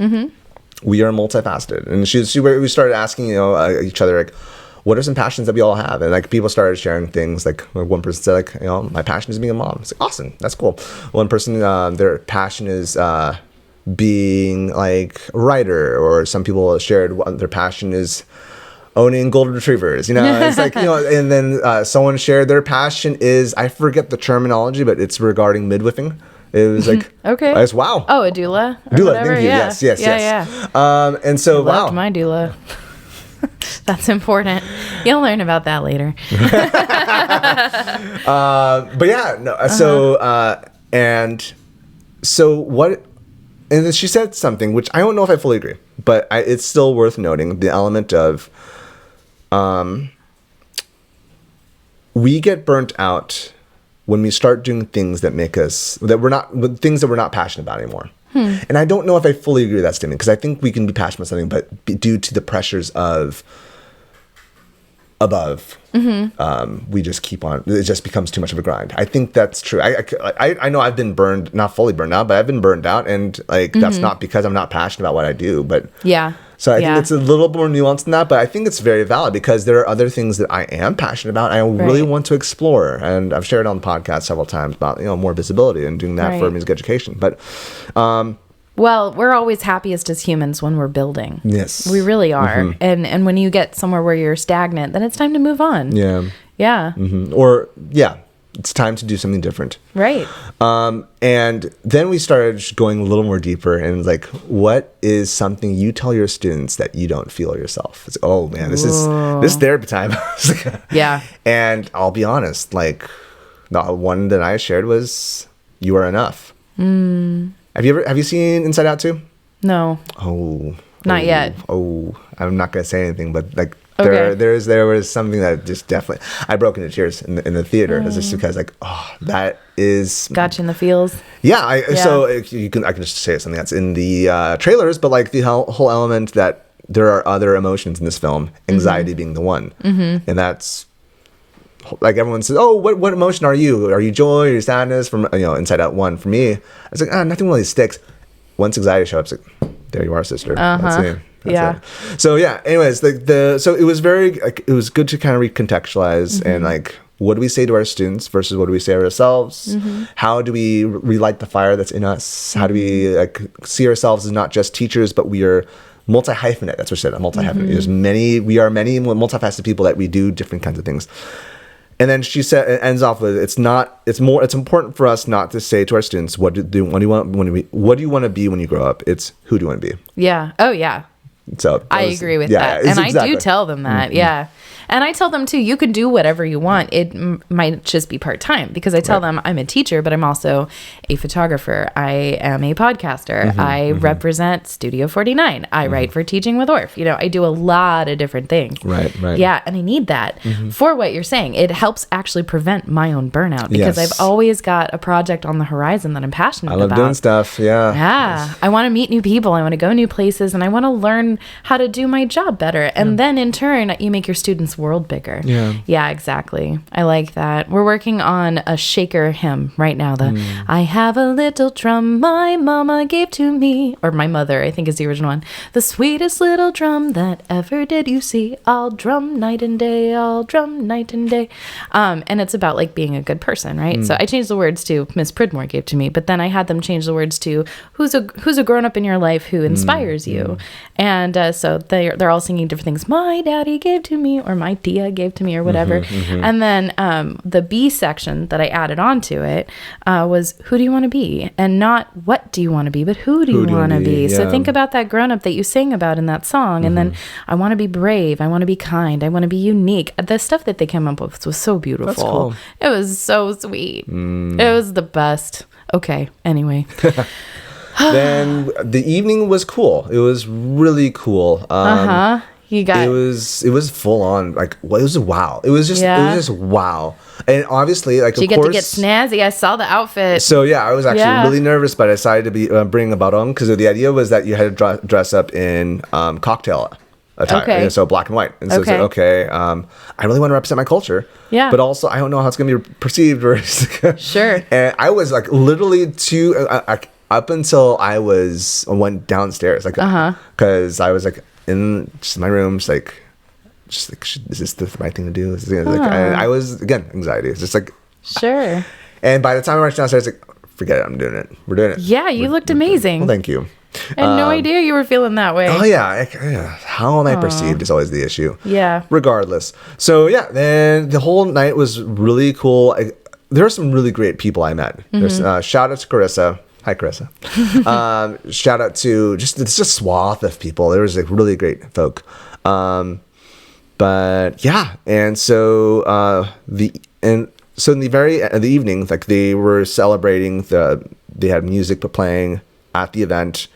Speaker 1: We are multifaceted. And we started asking each other like, what are some passions that we all have? And like people started sharing things. Like one person said, like, my passion is being a mom. It's like, awesome, that's cool. One person, their passion is being like a writer, or some people shared their passion is owning golden retrievers. It's like and then someone shared their passion is, I forget the terminology, but it's regarding midwifery. It was like,
Speaker 2: okay.
Speaker 1: It's wow.
Speaker 2: Oh, a doula.
Speaker 1: Doula, thank you. Yeah. Yes. And so
Speaker 2: I loved my doula. That's important. You'll learn about that later.
Speaker 1: But yeah, no. So so what? And then she said something which I don't know if I fully agree, but it's still worth noting the element of we get burnt out when we start doing things that make us things that we're not passionate about anymore. And I don't know if I fully agree with that statement, because I think we can be passionate about something, but due to the pressures of above, we just keep on. It just becomes too much of a grind. I think that's true. I know I've been burned, not fully burned out, but I've been burned out, and like that's not because I'm not passionate about what I do, but So I think it's a little more nuanced than that, but I think it's very valid because there are other things that I am passionate about. I really want to explore, and I've shared on the podcast several times about more visibility and doing that for music education. But
Speaker 2: well, we're always happiest as humans when we're building.
Speaker 1: Yes,
Speaker 2: we really are. And when you get somewhere where you're stagnant, then it's time to move on. Or it's time to do something different. Right.
Speaker 1: And then we started going a little more deeper and like, what is something you tell your students that you don't feel yourself? It's, oh man, this is therapy time. And I'll be honest, like the one that I shared was, you are enough. Have you seen Inside Out 2?
Speaker 2: No. Not yet.
Speaker 1: I'm not going to say anything, but like, there was something that just definitely, I broke into tears in the theater. It's just because like, that is
Speaker 2: got you in the feels.
Speaker 1: So I can just say something that's in the trailers, but like the whole element that there are other emotions in this film, anxiety being the one, and that's like everyone says, oh, what emotion are you? Are you joy? Are you sadness? From Inside Out 1 for me, it's like nothing really sticks. Once anxiety shows up, it's like, there you are, sister. That's me. That's it. So anyways, so it was it was good to kind of recontextualize and like, what do we say to our students versus what do we say to ourselves? How do we relight the fire that's in us? How do we like see ourselves as not just teachers, but we are multi-hyphenate? That's what she said, multi-hyphenate. We are many multifaceted people that we do different kinds of things. And then she said, it ends off with, it's important for us not to say to our students, what do you want to be when you grow up? It's, who do you want to be?
Speaker 2: Yeah. Oh yeah.
Speaker 1: So
Speaker 2: I agree with that. And I do tell them that. Yeah. And I tell them too, you can do whatever you want. It might just be part-time, because I tell them I'm a teacher, but I'm also a photographer. I am a podcaster. I represent Studio 49. I write for Teaching with Orf. I do a lot of different things. Right. Yeah. And I need that for what you're saying. It helps actually prevent my own burnout, because I've always got a project on the horizon that I'm passionate about.
Speaker 1: I love doing stuff. Yeah.
Speaker 2: Yeah. I want to meet new people. I want to go new places, and I want to learn how to do my job better. And then in turn, you make your students' world bigger. Yeah, exactly. I like that. We're working on a shaker hymn right now. I have a little drum my mama gave to me, or my mother, I think is the original one. The sweetest little drum that ever did you see. I'll drum night and day. I'll drum night and day. And it's about like being a good person, right? So I changed the words to Miss Pridmore gave to me, but then I had them change the words to who's a grown up in your life who inspires you. And And so they're all singing different things. My daddy gave to me, or my Dia gave to me, or whatever. And then the B section that I added onto it was, who do you want to be? And not what do you want to be, but who do you want to be?
Speaker 1: Yeah.
Speaker 2: So think about that grown-up that you sang about in that song. And then I want to be brave. I want to be kind. I want to be unique. The stuff that they came up with was so beautiful.
Speaker 1: That's cool.
Speaker 2: It was so sweet. It was the best. Okay, anyway.
Speaker 1: Then the evening was cool. It was really cool.
Speaker 2: You got
Speaker 1: it was full on, like, well, it was wow. It was just wow. And obviously, like,
Speaker 2: Did you get to get snazzy? I saw the outfit.
Speaker 1: So yeah, I was actually really nervous, but I decided to be bring a barong because the idea was that you had to dress up in cocktail attire,
Speaker 2: Okay.
Speaker 1: so black and white. And so it's like, okay, I really want to represent my culture.
Speaker 2: Yeah.
Speaker 1: But also, I don't know how it's going to be perceived.
Speaker 2: Sure.
Speaker 1: And I was like literally up until I went downstairs, like, because I was like in just my room, just like, is this the right thing to do? And I was, again, anxiety. It's just like,
Speaker 2: sure.
Speaker 1: And by the time I went downstairs, like, forget it, I'm doing it. We're doing it.
Speaker 2: Yeah, you looked amazing.
Speaker 1: Well, thank you.
Speaker 2: I had no idea you were feeling that way.
Speaker 1: Oh yeah, how am I perceived is always the issue.
Speaker 2: Yeah.
Speaker 1: Regardless. So yeah, then the whole night was really cool. There were some really great people I met. There's shout out to Carissa. Hi, Carissa. Shout out to just a swath of people. There was like really great folk. But yeah, and so in the evening, like they were celebrating they had music playing at the event,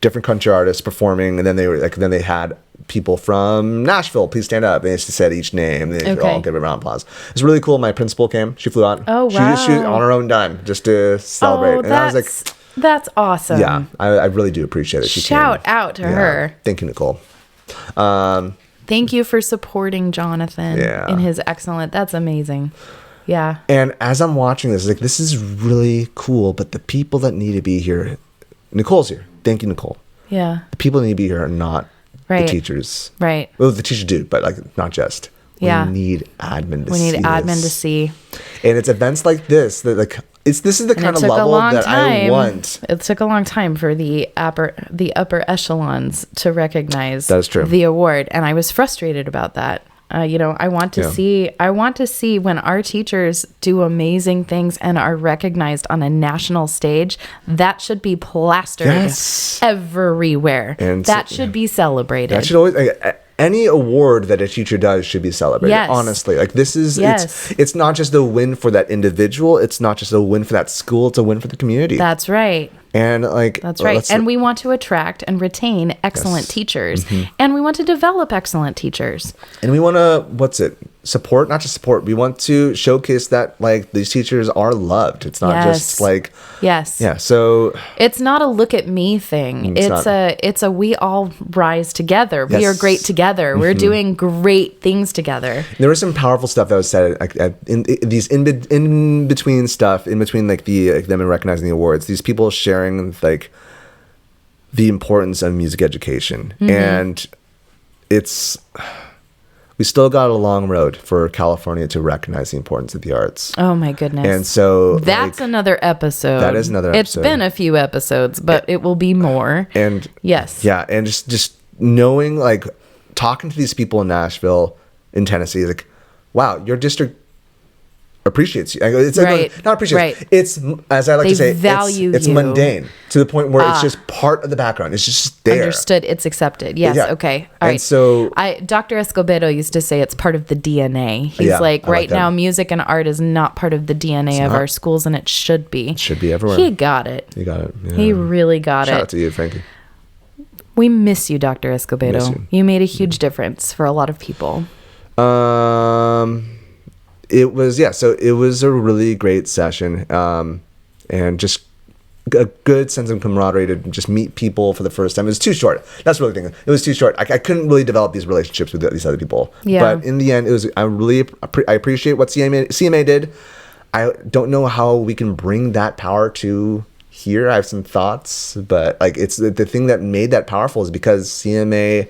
Speaker 1: different country artists performing, and then they had people from Nashville. Please stand up. And they said each name. They all give a round of applause. It's really cool. My principal came. She flew out.
Speaker 2: Oh wow!
Speaker 1: She was on her own dime just to celebrate. And I was like,
Speaker 2: that's awesome.
Speaker 1: Yeah, I really do appreciate it. She
Speaker 2: Shout out to her.
Speaker 1: Thank you, Nicole.
Speaker 2: Thank you for supporting Jonathan in his excellent. That's amazing. Yeah.
Speaker 1: And as I'm watching this, like, this is really cool, but the people that need to be here, Nicole's here. Thank you, Nicole.
Speaker 2: Yeah.
Speaker 1: The people that need to be here are not the teachers.
Speaker 2: Right.
Speaker 1: Well, the teachers do, but like not just. We need admin to see.
Speaker 2: We need admin to see.
Speaker 1: And it's events like this that like this is the kind of level that I want.
Speaker 2: It took a long time for the upper echelons to recognize
Speaker 1: that is true.
Speaker 2: The award, and I was frustrated about that. I want to see when our teachers do amazing things and are recognized on a national stage. That should be plastered everywhere. And that should be celebrated.
Speaker 1: That should always any award that a teacher does should be celebrated.
Speaker 2: Yes.
Speaker 1: Honestly, like this is it's not just a win for that individual. It's not just a win for that school. It's a win for the community.
Speaker 2: That's right.
Speaker 1: And like
Speaker 2: that's right. And we want to attract and retain excellent teachers, and we want to develop excellent teachers.
Speaker 1: And we want to support, not just support. We want to showcase that like these teachers are loved. It's not just like yeah. So
Speaker 2: it's not a look at me thing. It's a we all rise together. We are great together. We're doing great things together.
Speaker 1: There was some powerful stuff that was said in between stuff, in between like them recognizing the awards. These people sharing like the importance of music education, and we still got a long road for California to recognize the importance of the arts.
Speaker 2: Oh my goodness.
Speaker 1: And so
Speaker 2: that's another episode.
Speaker 1: That is another episode.
Speaker 2: It's been a few episodes, but it will be more.
Speaker 1: And
Speaker 2: yes.
Speaker 1: Yeah. And just knowing, like, talking to these people in Nashville, in Tennessee, like, wow, your district appreciates you. It's like, not appreciates. Right. It's, as I like to say, it's mundane to the point where it's just part of the background. It's just there.
Speaker 2: Understood. It's accepted. Yes. Yeah. Okay. All right.
Speaker 1: So
Speaker 2: Dr. Escobedo used to say it's part of the DNA. He's like, right now, music and art is not part of the DNA of our schools, and it should be.
Speaker 1: It should be everywhere.
Speaker 2: He got it.
Speaker 1: He got it. Yeah.
Speaker 2: He really got it.
Speaker 1: Shout out to you, Frankie.
Speaker 2: We miss you, Dr. Escobedo. You made a huge difference for a lot of people.
Speaker 1: It was it was a really great session, and just a good sense of camaraderie to just meet people for the first time. It was too short. That's really the thing. It was too short. I couldn't really develop these relationships with these other people. Yeah. But in the end, I appreciate what CMA did. I don't know how we can bring that power to here. I have some thoughts, but like it's the thing that made that powerful is because MTOE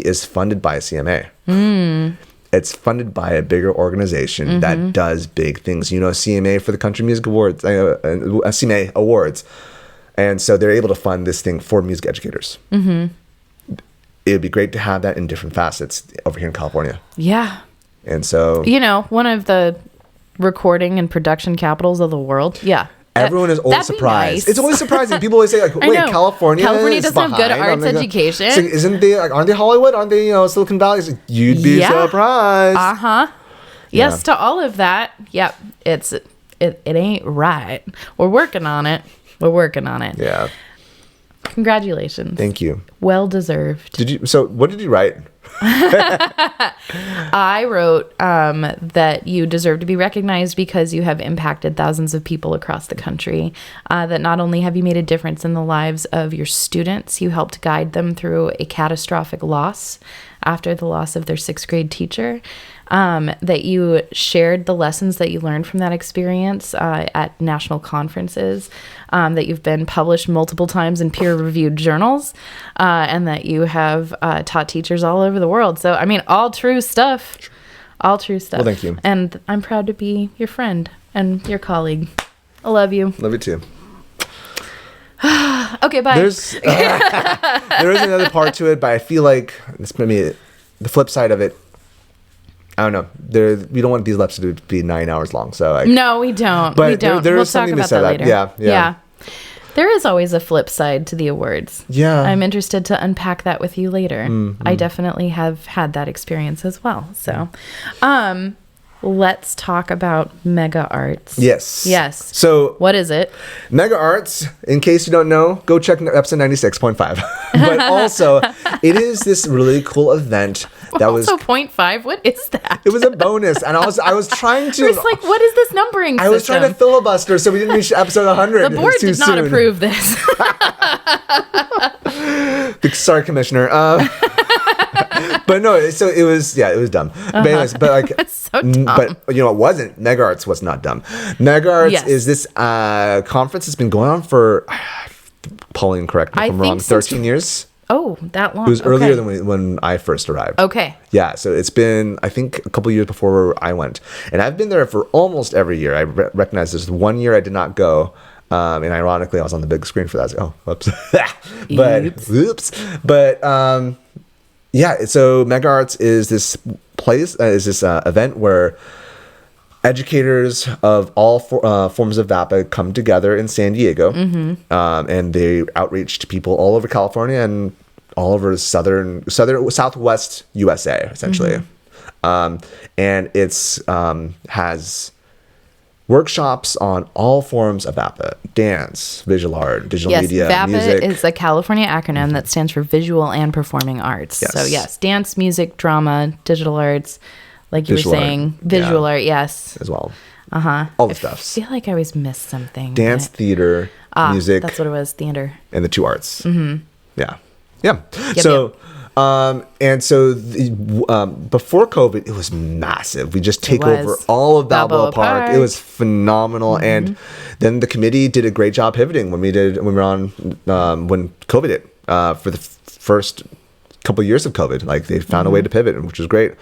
Speaker 1: is funded by CMA. It's funded by a bigger organization that does big things. CMA for the Country Music Awards, CMA Awards. And so they're able to fund this thing for music educators. it'd be great to have that in different facets over here in California.
Speaker 2: Yeah.
Speaker 1: And so,
Speaker 2: one of the recording and production capitals of the world. Yeah.
Speaker 1: Everyone is always surprised.
Speaker 2: Nice.
Speaker 1: It's always surprising. People always say, like, wait, California
Speaker 2: doesn't have good arts education.
Speaker 1: Like, isn't they, like, aren't they Hollywood? Aren't they, Silicon Valley? Like, you'd be surprised.
Speaker 2: Uh-huh. Yes, to all of that. Yep. It ain't right. We're working on it.
Speaker 1: Yeah.
Speaker 2: Congratulations.
Speaker 1: Thank you.
Speaker 2: Well deserved.
Speaker 1: So what did you write?
Speaker 2: I wrote that you deserve to be recognized because you have impacted thousands of people across the country. That not only have you made a difference in the lives of your students, you helped guide them through a catastrophic loss after the loss of their 6th grade teacher. That you shared the lessons that you learned from that experience at national conferences, that you've been published multiple times in peer-reviewed journals, and that you have taught teachers all over the world. So, I mean, all true stuff. All true stuff.
Speaker 1: Well, thank you.
Speaker 2: And I'm proud to be your friend and your colleague. I love you.
Speaker 1: Love you too.
Speaker 2: Okay, bye.
Speaker 1: There is another part to it, but I feel like it's maybe the flip side of it. I don't know. We don't want these episodes to be 9 hours long. So
Speaker 2: no, we don't.
Speaker 1: But
Speaker 2: we don't.
Speaker 1: There
Speaker 2: we'll
Speaker 1: is
Speaker 2: talk
Speaker 1: something
Speaker 2: about
Speaker 1: to say
Speaker 2: that later.
Speaker 1: Yeah.
Speaker 2: There is always a flip side to the awards.
Speaker 1: Yeah.
Speaker 2: I'm interested to unpack that with you later.
Speaker 1: Mm-hmm.
Speaker 2: I definitely have had that experience as well. So, let's talk about MegaArts.
Speaker 1: Yes. So
Speaker 2: what is it?
Speaker 1: MegaArts, in case you don't know, go check episode 96.5. But also, it is this really cool event that was
Speaker 2: also 0.5. What is that?
Speaker 1: It was a bonus, and I was trying to.
Speaker 2: It's like, what is this numbering system?
Speaker 1: I was trying to filibuster so we didn't reach episode 100.
Speaker 2: The board did not approve this.
Speaker 1: Sorry, Commissioner. But no, so it was dumb. But anyways, but like,
Speaker 2: it's so dumb.
Speaker 1: But it wasn't. MegaArts was not dumb. MegaArts is this conference that's been going on for, Pauline, correct me if I'm wrong, 13 years.
Speaker 2: Oh, that long.
Speaker 1: It was earlier than when I first arrived.
Speaker 2: Okay.
Speaker 1: Yeah, so it's been, I think, a couple years before I went. And I've been there for almost every year. I recognize there's 1 year I did not go. And ironically, I was on the big screen for that. I was like, oh, whoops. Oops. But, yeah, so MegaArts is this place, event where educators of all forms of VAPA come together in San Diego, and they outreach to people all over California and all over southwest USA, essentially. And it's has workshops on all forms of VAPA: dance, visual art, digital media,
Speaker 2: VAPA
Speaker 1: music.
Speaker 2: is a California acronym that stands for Visual and Performing Arts.
Speaker 1: Yes.
Speaker 2: So yes, dance, music, drama, digital arts, like you were saying, visual art, yes.
Speaker 1: As well.
Speaker 2: All
Speaker 1: the stuff.
Speaker 2: I feel like I always missed something.
Speaker 1: Dance, theater, music.
Speaker 2: That's what it was, theater.
Speaker 1: And the 2 arts. Yeah. Before COVID, it was massive. We just take over all of Balboa Park. It was phenomenal. And then the committee did a great job pivoting when we were on when COVID hit for the first couple of years of COVID. Like, they found a way to pivot, which was great.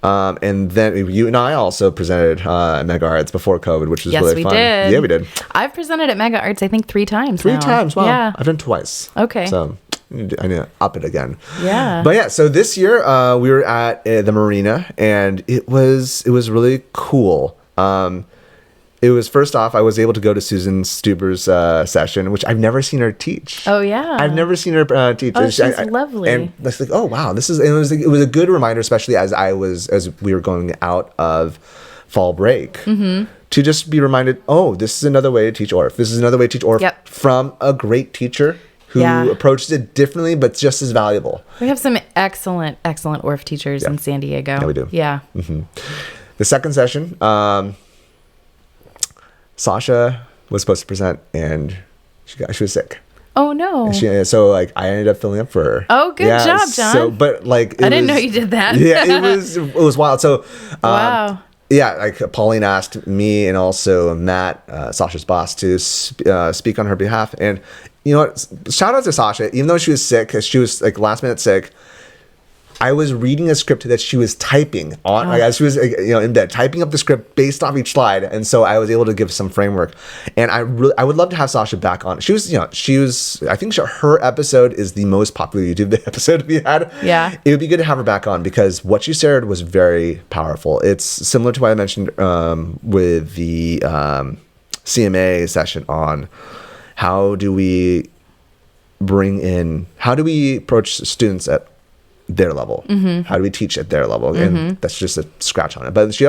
Speaker 1: And then you and I also presented at MegaArts before COVID, which was really fun.
Speaker 2: Did.
Speaker 1: Yeah, we did.
Speaker 2: I've presented at MegaArts, I think, 3 times.
Speaker 1: 3 times? Wow.
Speaker 2: Yeah.
Speaker 1: I've done twice.
Speaker 2: Okay.
Speaker 1: So I need to up it again.
Speaker 2: Yeah.
Speaker 1: But yeah, so this year we were at the marina, and it was really cool. It was, first off, I was able to go to Susan Stuber's session, which I've never seen her teach.
Speaker 2: Oh yeah,
Speaker 1: I've never seen her teach.
Speaker 2: Oh, she's lovely.
Speaker 1: And it's like, oh wow, this is. And it was a good reminder, especially as we were going out of fall break, to just be reminded, oh, this is another way to teach ORF. This is another way to teach ORF from a great teacher who approaches it differently, but just as valuable.
Speaker 2: We have some excellent ORF teachers in San Diego.
Speaker 1: Yeah, we do.
Speaker 2: Yeah.
Speaker 1: The second session. Sasha was supposed to present, and she was sick.
Speaker 2: Oh no!
Speaker 1: So I ended up filling up for her.
Speaker 2: Oh, good job, Jon.
Speaker 1: So, but like,
Speaker 2: I didn't know you did that.
Speaker 1: Yeah, it was wild. So,
Speaker 2: wow.
Speaker 1: Yeah, like Pauline asked me and also Matt, Sasha's boss, to speak on her behalf. And you know what? Shout out to Sasha. Even though she was sick, she was like last minute sick. I was reading a script that she was typing on, like, as she was, in bed, typing up the script based off each slide. And so I was able to give some framework. And I would love to have Sasha back on. She was, I think her episode is the most popular YouTube episode we had.
Speaker 2: Yeah.
Speaker 1: It would be good to have her back on because what she shared was very powerful. It's similar to what I mentioned with the CMA session on how do we approach students at their level? How do we teach at their level? And that's just a scratch on it. But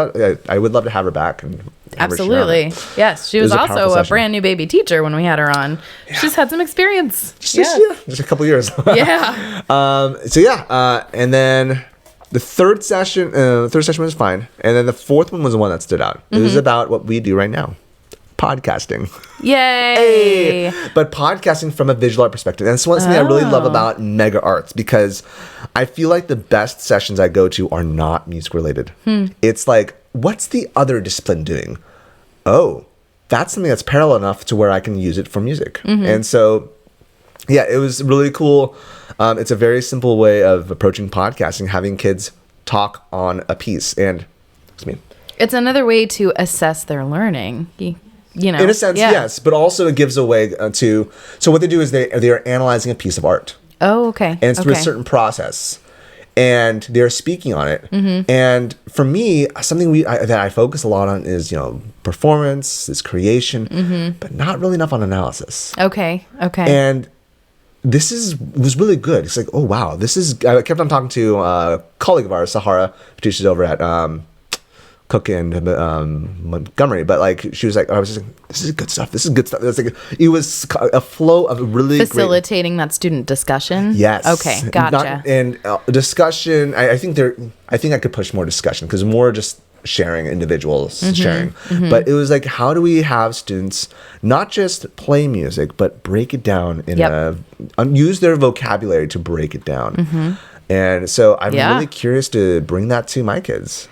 Speaker 1: I would love to have her back. And
Speaker 2: absolutely. Yes. She was also a brand new baby teacher when we had her on. Yeah. She's had some experience.
Speaker 1: Just a couple years.
Speaker 2: Yeah.
Speaker 1: And then the third session was fine. And then the fourth one was the one that stood out. It was about what we do right now. Podcasting.
Speaker 2: Yay!
Speaker 1: Hey! But podcasting from a visual art perspective. And that's something I really love about MegaArts because I feel like the best sessions I go to are not music related. It's like, what's the other discipline doing? Oh, that's something that's parallel enough to where I can use it for music. And so, yeah, it was really cool. It's a very simple way of approaching podcasting, having kids talk on a piece. And,
Speaker 2: it's another way to assess their learning. In
Speaker 1: a sense, yes, but also it gives a way to. So what they do is they are analyzing a piece of art.
Speaker 2: Oh, okay.
Speaker 1: And it's through a certain process, and they're speaking on it. And for me, something that I focus a lot on is performance, is creation, but not really enough on analysis.
Speaker 2: Okay.
Speaker 1: And this was really good. It's like, oh wow, I kept on talking to a colleague of ours, Sahara, who teaches over at Cook and Montgomery, but like she was like, I was just like, this is good stuff. It's like it was a flow of really
Speaker 2: facilitating that student discussion.
Speaker 1: Yes.
Speaker 2: Okay. Gotcha.
Speaker 1: Discussion. I think I could push more discussion because more just sharing, individuals sharing. But it was like, how do we have students not just play music but break it down use their vocabulary to break it down. And so I'm really curious to bring that to my kids.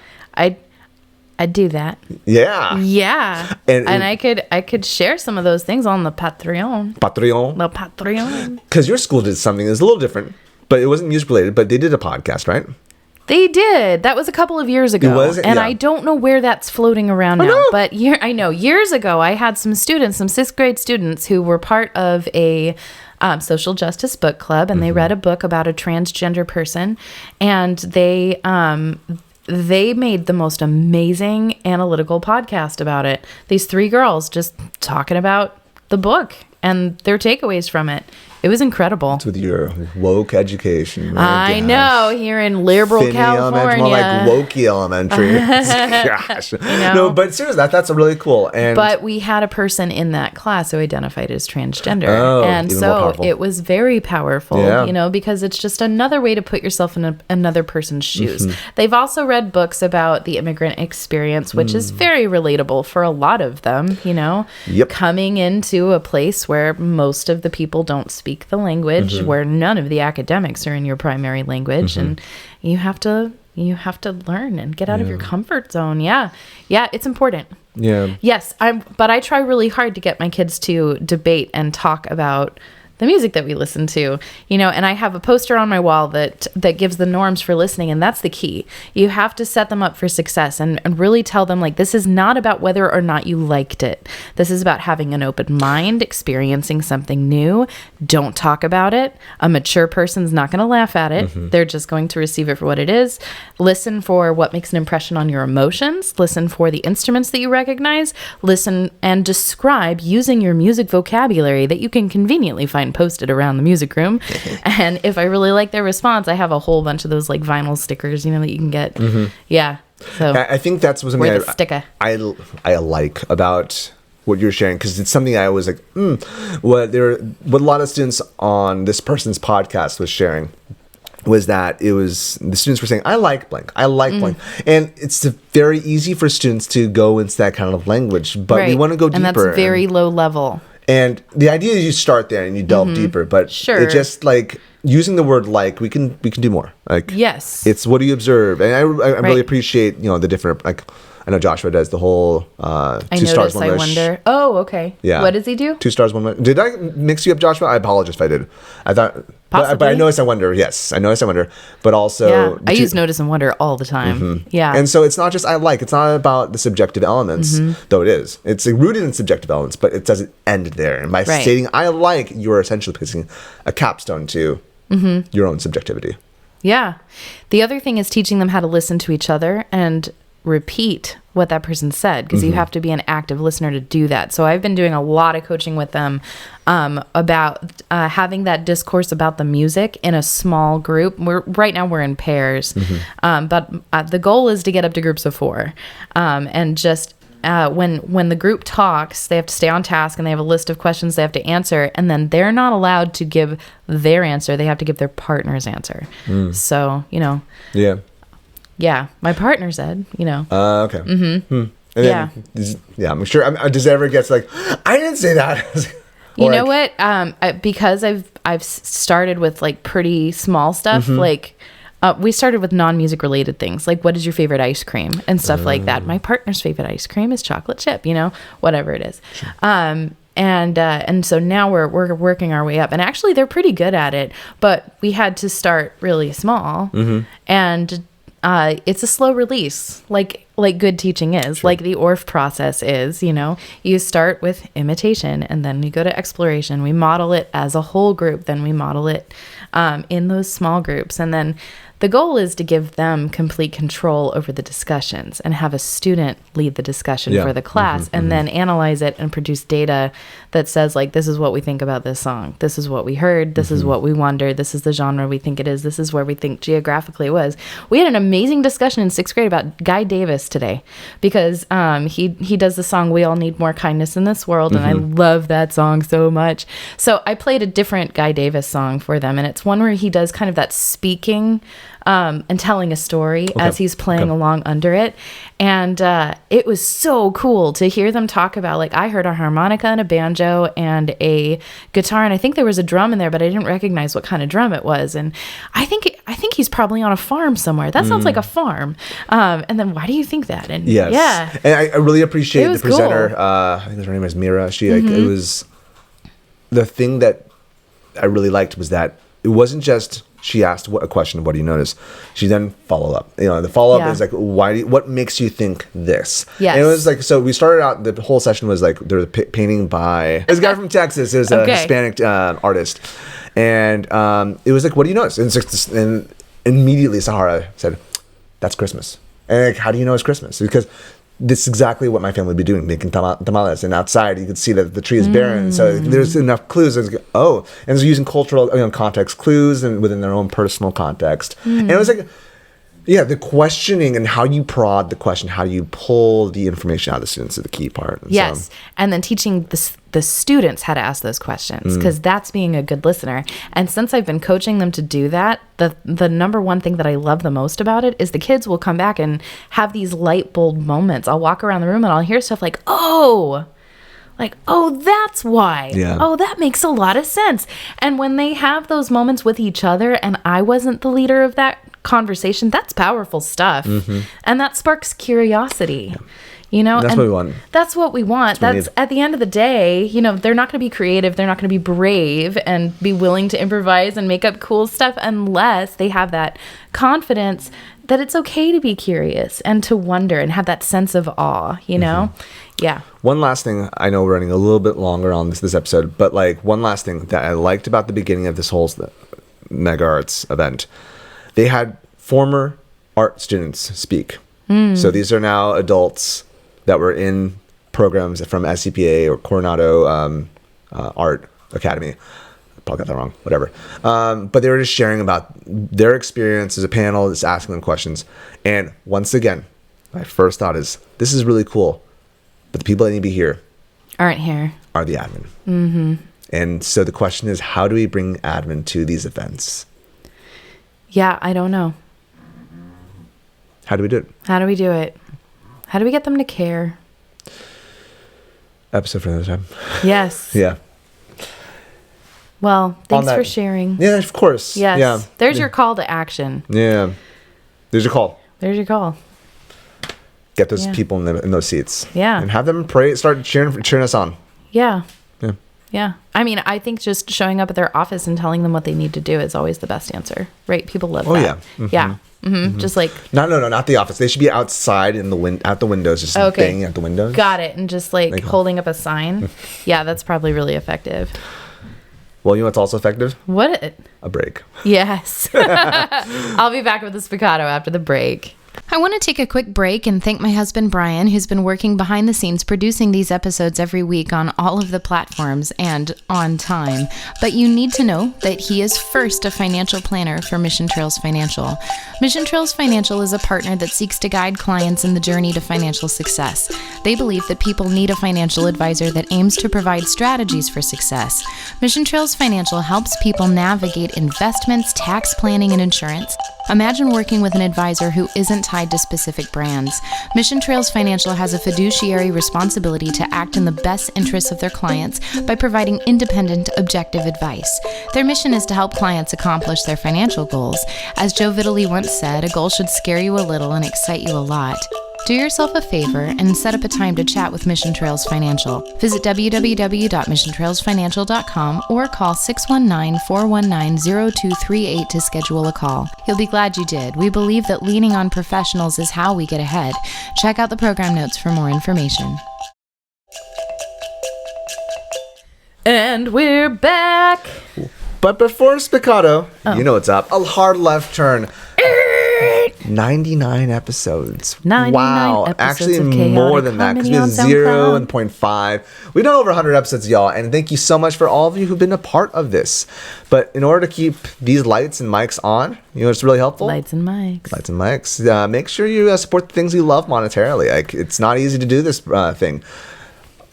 Speaker 2: I'd do that.
Speaker 1: Yeah.
Speaker 2: Yeah. And I could share some of those things on the Patreon. The Patreon.
Speaker 1: Because your school did something that's a little different, but it wasn't music related, but they did a podcast, right?
Speaker 2: They did. That was a couple of years ago. And I don't know where that's floating around now. But I know years ago I had some 6th grade students who were part of a social justice book club, and they read a book about a transgender person, and they made the most amazing analytical podcast about it. These 3 girls just talking about the book and their takeaways from it. It was incredible.
Speaker 1: It's with your woke education.
Speaker 2: I know, here in liberal California.
Speaker 1: More like wokey elementary. Gosh. No, but seriously, that's really cool.
Speaker 2: But we had a person in that class who identified as transgender. And so it was very powerful, because it's just another way to put yourself in another person's shoes. They've also read books about the immigrant experience, which is very relatable for a lot of them, coming into a place where most of the people don't speak the language, where none of the academics are in your primary language, and you have to learn and get out of your comfort zone. Yeah, it's important. Yes, but I try really hard to get my kids to debate and talk about the music that we listen to, and I have a poster on my wall that gives the norms for listening, and that's the key. You have to set them up for success and really tell them, like, this is not about whether or not you liked it. This is about having an open mind, experiencing something new. Don't talk about it. A mature person's not going to laugh at it. They're just going to receive it for what it is. Listen for what makes an impression on your emotions. Listen for the instruments that you recognize. Listen and describe using your music vocabulary that you can conveniently find posted around the music room. And if I really like their response, I have a whole bunch of those like vinyl stickers, that you can get. Yeah. So
Speaker 1: I think that's something I like about what you're sharing, because it's something I was like, what a lot of students on this person's podcast was sharing was that the students were saying, I like blank, blank. And it's very easy for students to go into that kind of language, but we want to go deeper.
Speaker 2: And that's very low level.
Speaker 1: And the idea is you start there and you delve deeper, but it's just like using the word like, we can do more. Like,
Speaker 2: yes,
Speaker 1: it's what do you observe? And I really appreciate, the different, like, I know Joshua does the whole
Speaker 2: I
Speaker 1: 2 stars,
Speaker 2: notice,
Speaker 1: 1
Speaker 2: I
Speaker 1: wish.
Speaker 2: wonder. Oh, okay.
Speaker 1: Yeah.
Speaker 2: What does he do?
Speaker 1: 2 stars, 1 wish. Did I mix you up, Joshua? I apologize if I did. I thought, but I noticed, I wonder. Yes, I noticed, I wonder. But also,
Speaker 2: yeah, I use notice and wonder all the time. Yeah.
Speaker 1: And so it's not just it's not about the subjective elements, though it is. It's rooted in subjective elements, but it doesn't end there. And by stating I like, you're essentially placing a capstone to your own subjectivity.
Speaker 2: Yeah. The other thing is teaching them how to listen to each other and repeat what that person said, because you have to be an active listener to do that. So I've been doing a lot of coaching with them about having that discourse about the music in a small group. Right now we're in pairs, but the goal is to get up to groups of 4, and just when the group talks, they have to stay on task and they have a list of questions they have to answer, and then they're not allowed to give their answer. They have to give their partner's answer. So, yeah, my partner said,
Speaker 1: Okay. And then, I'm sure. Does it ever get like, I didn't say that?
Speaker 2: You know what? Because I've started with like pretty small stuff, like. We started with non-music related things, like what is your favorite ice cream and stuff like that. My partner's favorite ice cream is chocolate chip, whatever it is. Sure. And so now we're working our way up, and actually they're pretty good at it, but we had to start really small, and it's a slow release, like good teaching is, like the ORF process is. You start with imitation, and then you go to exploration. We model it as a whole group, then we model it in those small groups, and then the goal is to give them complete control over the discussions and have a student lead the discussion for the class, and then analyze it and produce data that says, like, this is what we think about this song. This is what we heard. This is what we wonder. This is the genre we think it is. This is where we think geographically it was. We had an amazing discussion in 6th grade about Guy Davis today, because he does the song We All Need More Kindness in This World, and I love that song so much. So I played a different Guy Davis song for them, and it's one where he does kind of that speaking and telling a story as he's playing along under it. And it was so cool to hear them talk about, like, I heard a harmonica and a banjo and a guitar, and I think there was a drum in there, but I didn't recognize what kind of drum it was. And I think he's probably on a farm somewhere. That sounds like a farm. And then why do you think that? And
Speaker 1: yes. And I really appreciate the presenter. Cool. I think her name was Mira. She it was the thing that I really liked was that it wasn't just she asked a question of what do you notice. She then follow up. The follow up is like, what makes you think this? Yes. And it was like, so we started out, the whole session was like, there was a painting by this guy from Texas. It was a Hispanic artist. And it was like, what do you notice? And immediately Sahara said, that's Christmas. And like, how do you know it's Christmas? Because this is exactly what my family would be doing, making tamales. And outside, you could see that the tree is barren. So there's enough clues. And it's using cultural context clues and within their own personal context. And it was like, the questioning and how you prod the question, how you pull the information out of the students is the key part. And
Speaker 2: and then teaching the students how to ask those questions, because that's being a good listener. And since I've been coaching them to do that, the number one thing that I love the most about it is the kids will come back and have these light bulb moments. I'll walk around the room and I'll hear stuff like, oh, that's why. Yeah. Oh, that makes a lot of sense. And when they have those moments with each other, and I wasn't the leader of that conversation, that's powerful stuff. And that sparks curiosity.
Speaker 1: That's what we want.
Speaker 2: That's what we want. That's at the end of the day, they're not going to be creative. They're not going to be brave and be willing to improvise and make up cool stuff unless they have that confidence that it's okay to be curious and to wonder and have that sense of awe, Yeah.
Speaker 1: One last thing, I know we're running a little bit longer on this episode, but like one last thing that I liked about the beginning of this whole MegaArts event, they had former art students speak. So these are now adults that were in programs from SCPA or Coronado Art Academy. Probably got that wrong, whatever. But they were just sharing about their experience as a panel, just asking them questions. And once again, my first thought is, this is really cool. But the people that need to be here
Speaker 2: aren't here.
Speaker 1: Are the admin. And so the question is, how do we bring admin to these events?
Speaker 2: Yeah, I don't know.
Speaker 1: How do we do it?
Speaker 2: How do we do it? How do we get them to care?
Speaker 1: Episode for another time.
Speaker 2: Yes.
Speaker 1: Yeah.
Speaker 2: Well, thanks for sharing.
Speaker 1: Yeah, of course.
Speaker 2: Yes.
Speaker 1: Yeah.
Speaker 2: There's your call to action.
Speaker 1: Yeah. There's your call.
Speaker 2: There's your call.
Speaker 1: Get those people in those seats.
Speaker 2: Yeah.
Speaker 1: And have them start cheering us on.
Speaker 2: Yeah.
Speaker 1: Yeah.
Speaker 2: Yeah. I mean, I think just showing up at their office and telling them what they need to do is always the best answer, right? People love that.
Speaker 1: Yeah. Mm-hmm.
Speaker 2: Yeah. Mm-hmm. Just like...
Speaker 1: No, not the office. They should be outside at the windows, just banging at the windows.
Speaker 2: Got it. And just like holding up a sign. Yeah, that's probably really effective.
Speaker 1: Well, you know what's also effective?
Speaker 2: What?
Speaker 1: A break.
Speaker 2: Yes. I'll be back with the Spiccato after the break. I want to take a quick break and thank my husband, Bryan, who's been working behind the scenes producing these episodes every week on all of the platforms and on time. But you need to know that he is first a financial planner for Mission Trails Financial. Mission Trails Financial is a partner that seeks to guide clients in the journey to financial success. They believe that people need a financial advisor that aims to provide strategies for success. Mission Trails Financial helps people navigate investments, tax planning, and insurance. Imagine working with an advisor who isn't tied to specific brands. Mission Trails Financial has a fiduciary responsibility to act in the best interests of their clients by providing independent, objective advice. Their mission is to help clients accomplish their financial goals. As Joe Vitale once said, a goal should scare you a little and excite you a lot. Do yourself a favor and set up a time to chat with Mission Trails Financial. Visit www.missiontrailsfinancial.com or call 619-419-0238 to schedule a call. You'll be glad you did. We believe that leaning on professionals is how we get ahead. Check out the program notes for more information. And we're back.
Speaker 1: But before Spiccato, you know what's up. A hard left turn. 99 episodes.
Speaker 2: 99
Speaker 1: wow.
Speaker 2: episodes
Speaker 1: Actually,
Speaker 2: of chaotic
Speaker 1: more than that because we have
Speaker 2: harmony on
Speaker 1: 0
Speaker 2: SoundCloud.
Speaker 1: and 0.5. We've done over 100 episodes, y'all. And thank you so much for all of you who've been a part of this. But in order to keep these lights and mics on, you know what's really helpful?
Speaker 2: Lights and mics.
Speaker 1: Lights and mics. Make sure you support the things you love monetarily. Like, it's not easy to do this thing.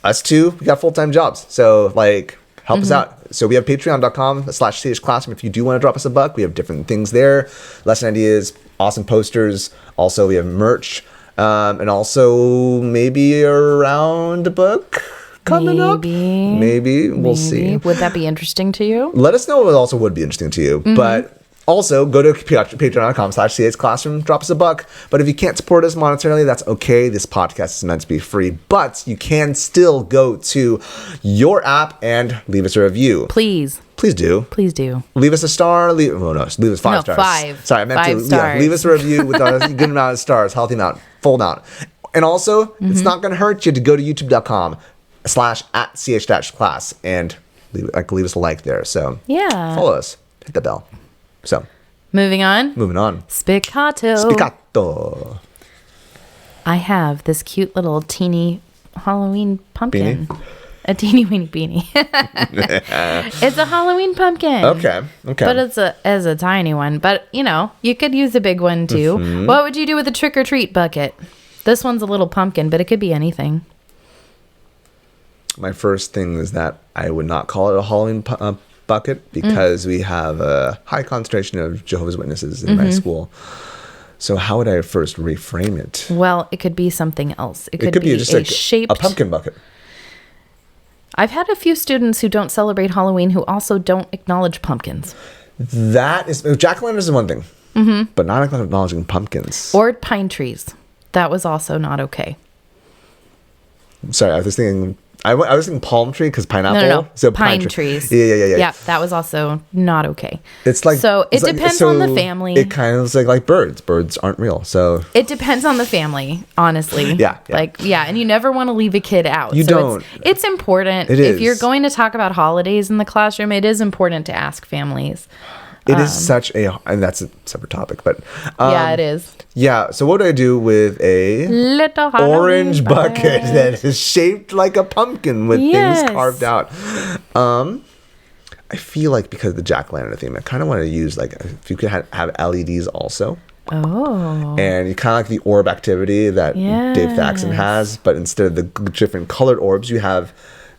Speaker 1: Us two, we got full-time jobs. So, like... help us out. So we have patreon.com/chclassroom. If you do want to drop us a buck, we have different things there. Lesson ideas, awesome posters. Also, we have merch. And also maybe around a book coming up. Maybe. We'll see.
Speaker 2: Would that be interesting to you?
Speaker 1: Let us know what also would be interesting to you. But also, go to patreon.com/chclassroom, drop us a buck. But if you can't support us monetarily, that's okay. This podcast is meant to be free. But you can still go to your app and leave us a review.
Speaker 2: Please.
Speaker 1: Please do.
Speaker 2: Please do.
Speaker 1: Leave us a star. Leave us 5 stars.
Speaker 2: 5.
Speaker 1: Sorry, I meant
Speaker 2: 5
Speaker 1: to.
Speaker 2: stars.
Speaker 1: Yeah, leave us a review with a good amount of stars, healthy amount, full amount. And also, it's not going to hurt you to go to youtube.com/@ch-class and leave us a like there. So
Speaker 2: Yeah.
Speaker 1: follow us. Hit the bell. So
Speaker 2: Moving on.
Speaker 1: Spiccato.
Speaker 2: I have this cute little teeny Halloween pumpkin. A teeny weeny beanie. It's a Halloween pumpkin.
Speaker 1: Okay.
Speaker 2: But it's a tiny one. But, you know, you could use a big one too. What would you do with a trick or treat bucket? This one's a little pumpkin, but it could be anything.
Speaker 1: My first thing is that I would not call it a Halloween bucket because we have a high concentration of Jehovah's Witnesses in my school. So how would I first reframe it?
Speaker 2: Well, it could be something else. It could be
Speaker 1: just
Speaker 2: a shaped...
Speaker 1: a pumpkin bucket.
Speaker 2: I've had a few students who don't celebrate Halloween who also don't acknowledge pumpkins.
Speaker 1: That is... jack-o'-lanterns is one thing. But not acknowledging pumpkins.
Speaker 2: Or pine trees. That was also not okay.
Speaker 1: Sorry, I was thinking... I was thinking palm tree because pineapple.
Speaker 2: No.
Speaker 1: So
Speaker 2: pine trees.
Speaker 1: Yeah.
Speaker 2: Yeah, that was also not okay.
Speaker 1: It's like
Speaker 2: so. It depends on the family.
Speaker 1: It kind of is like birds. Birds aren't real. So
Speaker 2: it depends on the family, honestly.
Speaker 1: Yeah.
Speaker 2: And you never want to leave a kid out.
Speaker 1: You don't.
Speaker 2: It's important. If you're going to talk about holidays in the classroom, it is important to ask families.
Speaker 1: It is such a, and that's a separate topic, but
Speaker 2: yeah, it is.
Speaker 1: Yeah. So what do I do with a
Speaker 2: little
Speaker 1: orange bucket that is shaped like a pumpkin with things carved out? I feel like because of the jack-o'-lantern theme, I kind of want to use like if you could have LEDs also.
Speaker 2: Oh.
Speaker 1: And you kind of like the orb activity that Dave Thaxton has, but instead of the different colored orbs, you have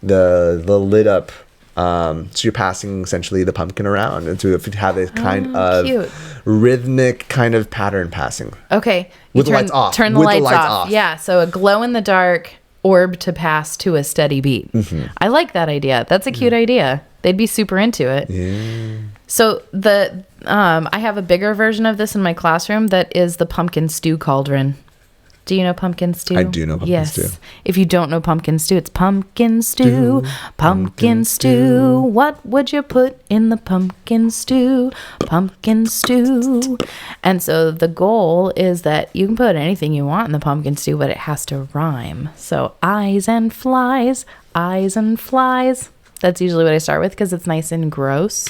Speaker 1: the lit up. So you're passing essentially the pumpkin around and to have a kind of
Speaker 2: cute.
Speaker 1: rhythmic kind of pattern passing.
Speaker 2: Okay.
Speaker 1: With the lights off.
Speaker 2: Turn the lights off. Yeah. So a glow in the dark orb to pass to a steady beat. I like that idea. That's a cute idea. They'd be super into it.
Speaker 1: Yeah.
Speaker 2: So I have a bigger version of this in my classroom that is the pumpkin stew cauldron. Do you know pumpkin stew?
Speaker 1: I do know pumpkin stew.
Speaker 2: If you don't know pumpkin stew, it's pumpkin stew. Pumpkin stew. What would you put in the pumpkin stew? Pumpkin stew. And so the goal is that you can put anything you want in the pumpkin stew, but it has to rhyme. So eyes and flies, eyes and flies. That's usually what I start with because it's nice and gross.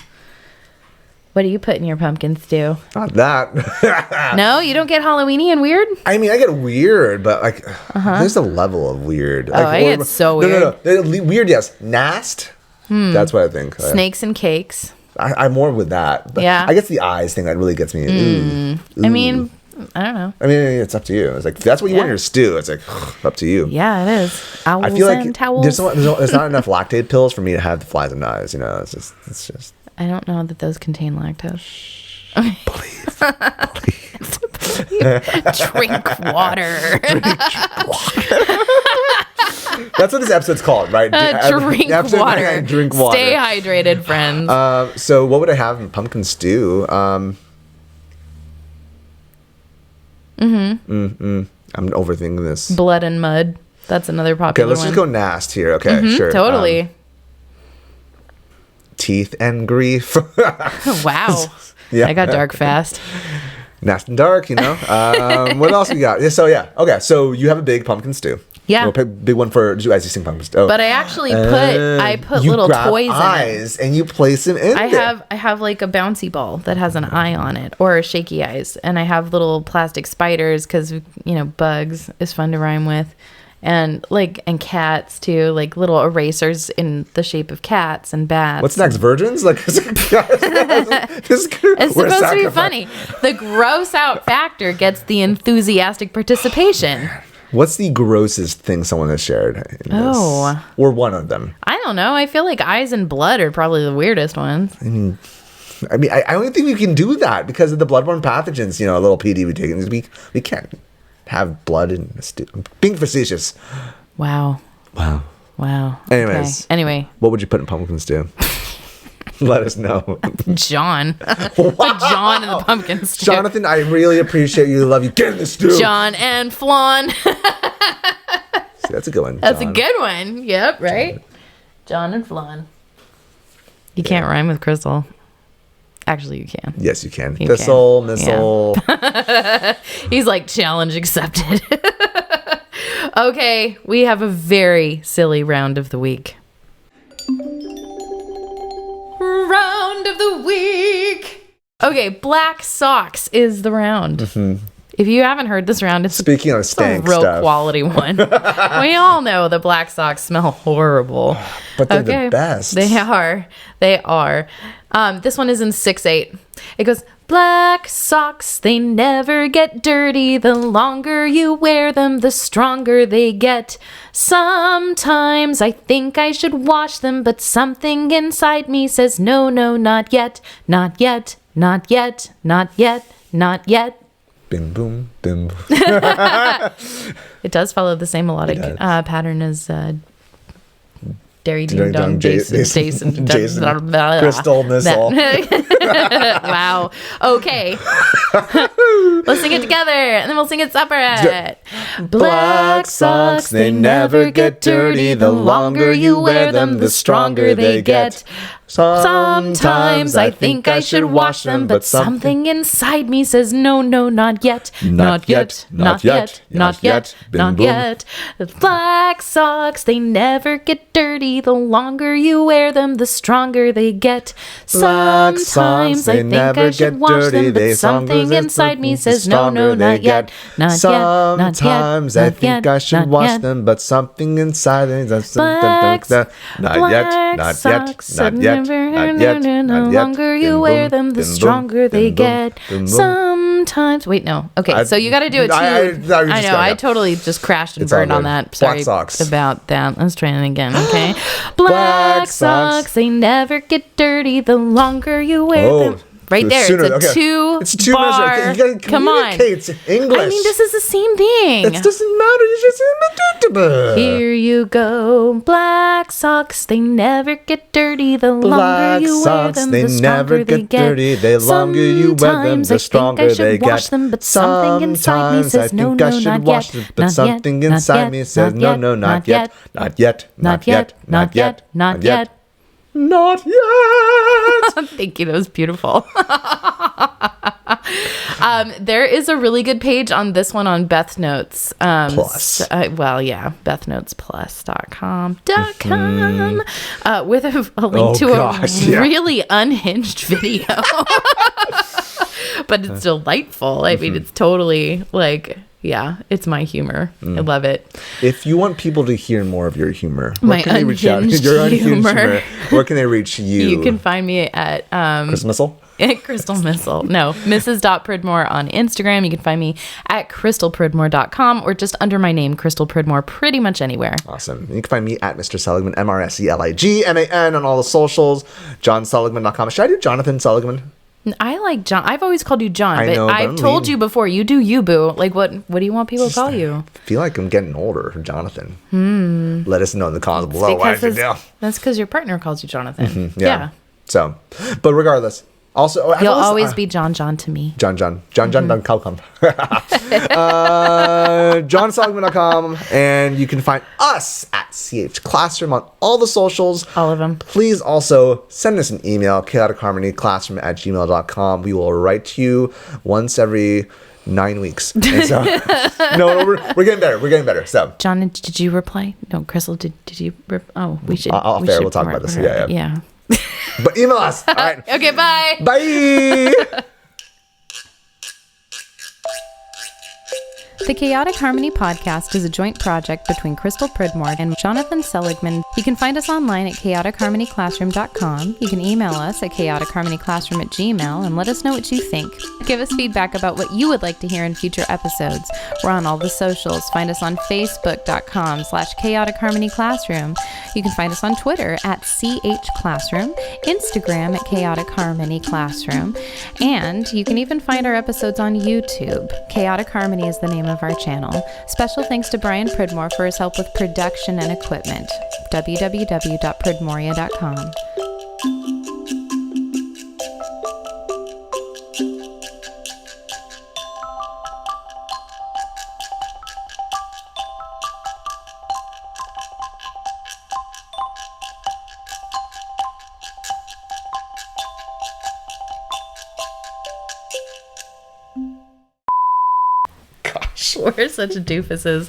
Speaker 2: What do you put in your pumpkin stew?
Speaker 1: Not that.
Speaker 2: No, you don't get Halloweeny and weird?
Speaker 1: I mean, I get weird, but like, there's a level of weird. Like,
Speaker 2: I get so weird.
Speaker 1: No. Weird, yes. Nast. That's what I think.
Speaker 2: Snakes and cakes.
Speaker 1: I'm more with that. But
Speaker 2: yeah.
Speaker 1: I guess the eyes thing that really gets me. Ooh.
Speaker 2: I mean, I don't know.
Speaker 1: I mean, it's up to you. It's like, if that's what you want in your stew, it's like, up to you.
Speaker 2: Yeah, it is. Owls
Speaker 1: I feel like
Speaker 2: and towels.
Speaker 1: there's not enough lactate pills for me to have the flies and eyes. You know, it's just.
Speaker 2: I don't know that those contain lactose.
Speaker 1: Please.
Speaker 2: Drink water.
Speaker 1: That's what this episode's called, right?
Speaker 2: Drink water.
Speaker 1: Drink water.
Speaker 2: Stay hydrated, friends.
Speaker 1: So what would I have in pumpkin stew? I'm overthinking this.
Speaker 2: Blood and mud. That's another popular one.
Speaker 1: Okay, let's just go Nast here. Okay, sure.
Speaker 2: Totally.
Speaker 1: Teeth and grief.
Speaker 2: Wow.
Speaker 1: Yeah.
Speaker 2: I got dark fast.
Speaker 1: Nast and dark, you know. What else we got? So yeah. Okay, so you have a big pumpkin stew.
Speaker 2: Yeah.
Speaker 1: Well, big one for as you sing pumpkin stew. Oh.
Speaker 2: But I actually put little toys in it.
Speaker 1: Eyes and you place them in.
Speaker 2: I have like a bouncy ball that has an eye on it, or shaky eyes, and I have little plastic spiders because bugs is fun to rhyme with. And cats too, like little erasers in the shape of cats and bats.
Speaker 1: What's next, virgins? Like, it's
Speaker 2: supposed to be funny. The gross out factor gets the enthusiastic participation.
Speaker 1: What's the grossest thing someone has shared? Or one of them?
Speaker 2: I don't know. I feel like eyes and blood are probably the weirdest ones.
Speaker 1: I mean, I don't think we can do that because of the bloodborne pathogens. A little PD we take. We can't have blood in a stew. I'm being facetious.
Speaker 2: Wow.
Speaker 1: Anyways.
Speaker 2: Okay. Anyway.
Speaker 1: What would you put in pumpkin stew? Let us know.
Speaker 2: John. Put John in the pumpkin stew.
Speaker 1: Jonathan, I really appreciate you. Love you. Get in the stew.
Speaker 2: Jon and Flan.
Speaker 1: See, that's a good one.
Speaker 2: That's a good one. Yep, right? Jon and Flan. You can't rhyme with Crystal. Actually, you can.
Speaker 1: Yes, you can. Thistle, missile.
Speaker 2: Yeah. He's like, challenge accepted. Okay, we have a very silly round of the week. Round of the week. Okay, black socks is the round. If you haven't heard this round, it's
Speaker 1: Speaking of stank
Speaker 2: a real
Speaker 1: stuff.
Speaker 2: quality one. We all know the black socks smell horrible.
Speaker 1: But they're the best.
Speaker 2: They are. This one is in 6/8. It goes, black socks, they never get dirty. The longer you wear them, the stronger they get. Sometimes I think I should wash them, but something inside me says, no, not yet. Not yet, not yet, not yet, not yet.
Speaker 1: Bim, boom, bim.
Speaker 2: It does follow the same melodic pattern as Dairy Ding Dong, Jason,
Speaker 1: Crystal, Missile.
Speaker 2: Wow. Okay. Let's sing it together, and then we'll sing it separate. Black socks, they never get dirty. The longer you wear them, the stronger they get. Sometimes I think I should wash them, but something inside me says, no, not yet. Not yet, not yet, not yet, not yet. Black socks, they never get dirty. The longer you wear them, the stronger they get. Sometimes I think I should wash them, but something inside me says, no, not yet. Not yet, not yet.
Speaker 1: Sometimes I think I should wash them, but something inside me says, not yet, not yet, not yet. Not yet.
Speaker 2: The longer you wear them, the stronger they get. Sometimes. Wait, no. Okay, so you got to do it too. I know. I totally just crashed and burned on that. Sorry about that. Let's try it again. Okay. Black socks, they never get dirty. The longer you wear them. Right there.
Speaker 1: Sooner,
Speaker 2: it's a two
Speaker 1: It's 2
Speaker 2: bar.
Speaker 1: minutes. Okay, you gotta
Speaker 2: Come on.
Speaker 1: communicate English.
Speaker 2: I mean, this is the same thing.
Speaker 1: It doesn't matter. You just
Speaker 2: Here you go. Black socks, they never get dirty. The longer you wear them, the stronger they get.
Speaker 1: Dirty. The longer you wear them, the stronger they get.
Speaker 2: Wash them, but something inside me says no, no, not yet.
Speaker 1: But something inside me says no, no, not yet. Not yet.
Speaker 2: Not yet. Not yet. Not yet.
Speaker 1: Not yet.
Speaker 2: Thank you. That was beautiful. There is a really good page on this one on Beth Notes.
Speaker 1: Plus.
Speaker 2: BethNotesPlus.com. With a link to a really unhinged video. But it's delightful. I mean, it's totally like... Yeah, it's my humor. I love it.
Speaker 1: If you want people to hear more of your humor,
Speaker 2: my unhinged humor,
Speaker 1: where can they reach you?
Speaker 2: You can find me at
Speaker 1: Crystal Missile?
Speaker 2: At Crystal Missile. No, Mrs.Pridmore on Instagram. You can find me at crystalpridmore.com or just under my name, Crystal Pridmore, pretty much anywhere.
Speaker 1: Awesome. You can find me at Mr. Seligman, MrSeligman on all the socials, JonSeligman.com. Should I do Jonathan Seligman?
Speaker 2: I like Jon. I've always called you Jon,
Speaker 1: I know, but
Speaker 2: I've told you before. You do you, boo. Like, what do you want people to call you?
Speaker 1: I feel like I'm getting older, Jonathan. Let us know in the comments below.
Speaker 2: That's because your partner calls you Jonathan.
Speaker 1: Mm-hmm, yeah. So, but regardless, also
Speaker 2: you'll always be Jon to me.
Speaker 1: Jon. JonSeligman.com. JonSeligman.com, and you can find us at CH Classroom on all the socials.
Speaker 2: All of them.
Speaker 1: Please also send us an email, chaoticharmonyclassroom@gmail.com. We will write to you once every 9 weeks. And so, no, we're getting better. We're getting better. So,
Speaker 2: Jon, did you reply? No, Crystal, did you? We should.
Speaker 1: We'll talk about this. Yeah. But email us. All right.
Speaker 2: Okay. Bye.
Speaker 1: Bye.
Speaker 2: The Chaotic Harmony podcast is a joint project between Crystal Pridmore and Jonathan Seligman. You can find us online at chaoticharmonyclassroom.com. You can email us at chaoticharmonyclassroom@gmail.com and let us know what you think. Give us feedback about what you would like to hear in future episodes. We're on all the socials. Find us on facebook.com/chaoticharmonyclassroom. You can find us on Twitter at CHClassroom, Instagram at Chaotic Harmony Classroom, and you can even find our episodes on YouTube. Chaotic Harmony is the name of our channel. Special thanks to Bryan Pridmore for his help with production and equipment. www.pridmoria.com. We're such doofuses.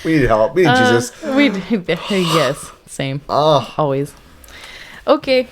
Speaker 1: We need help. We need Jesus.
Speaker 2: Yes, same. Always. Okay.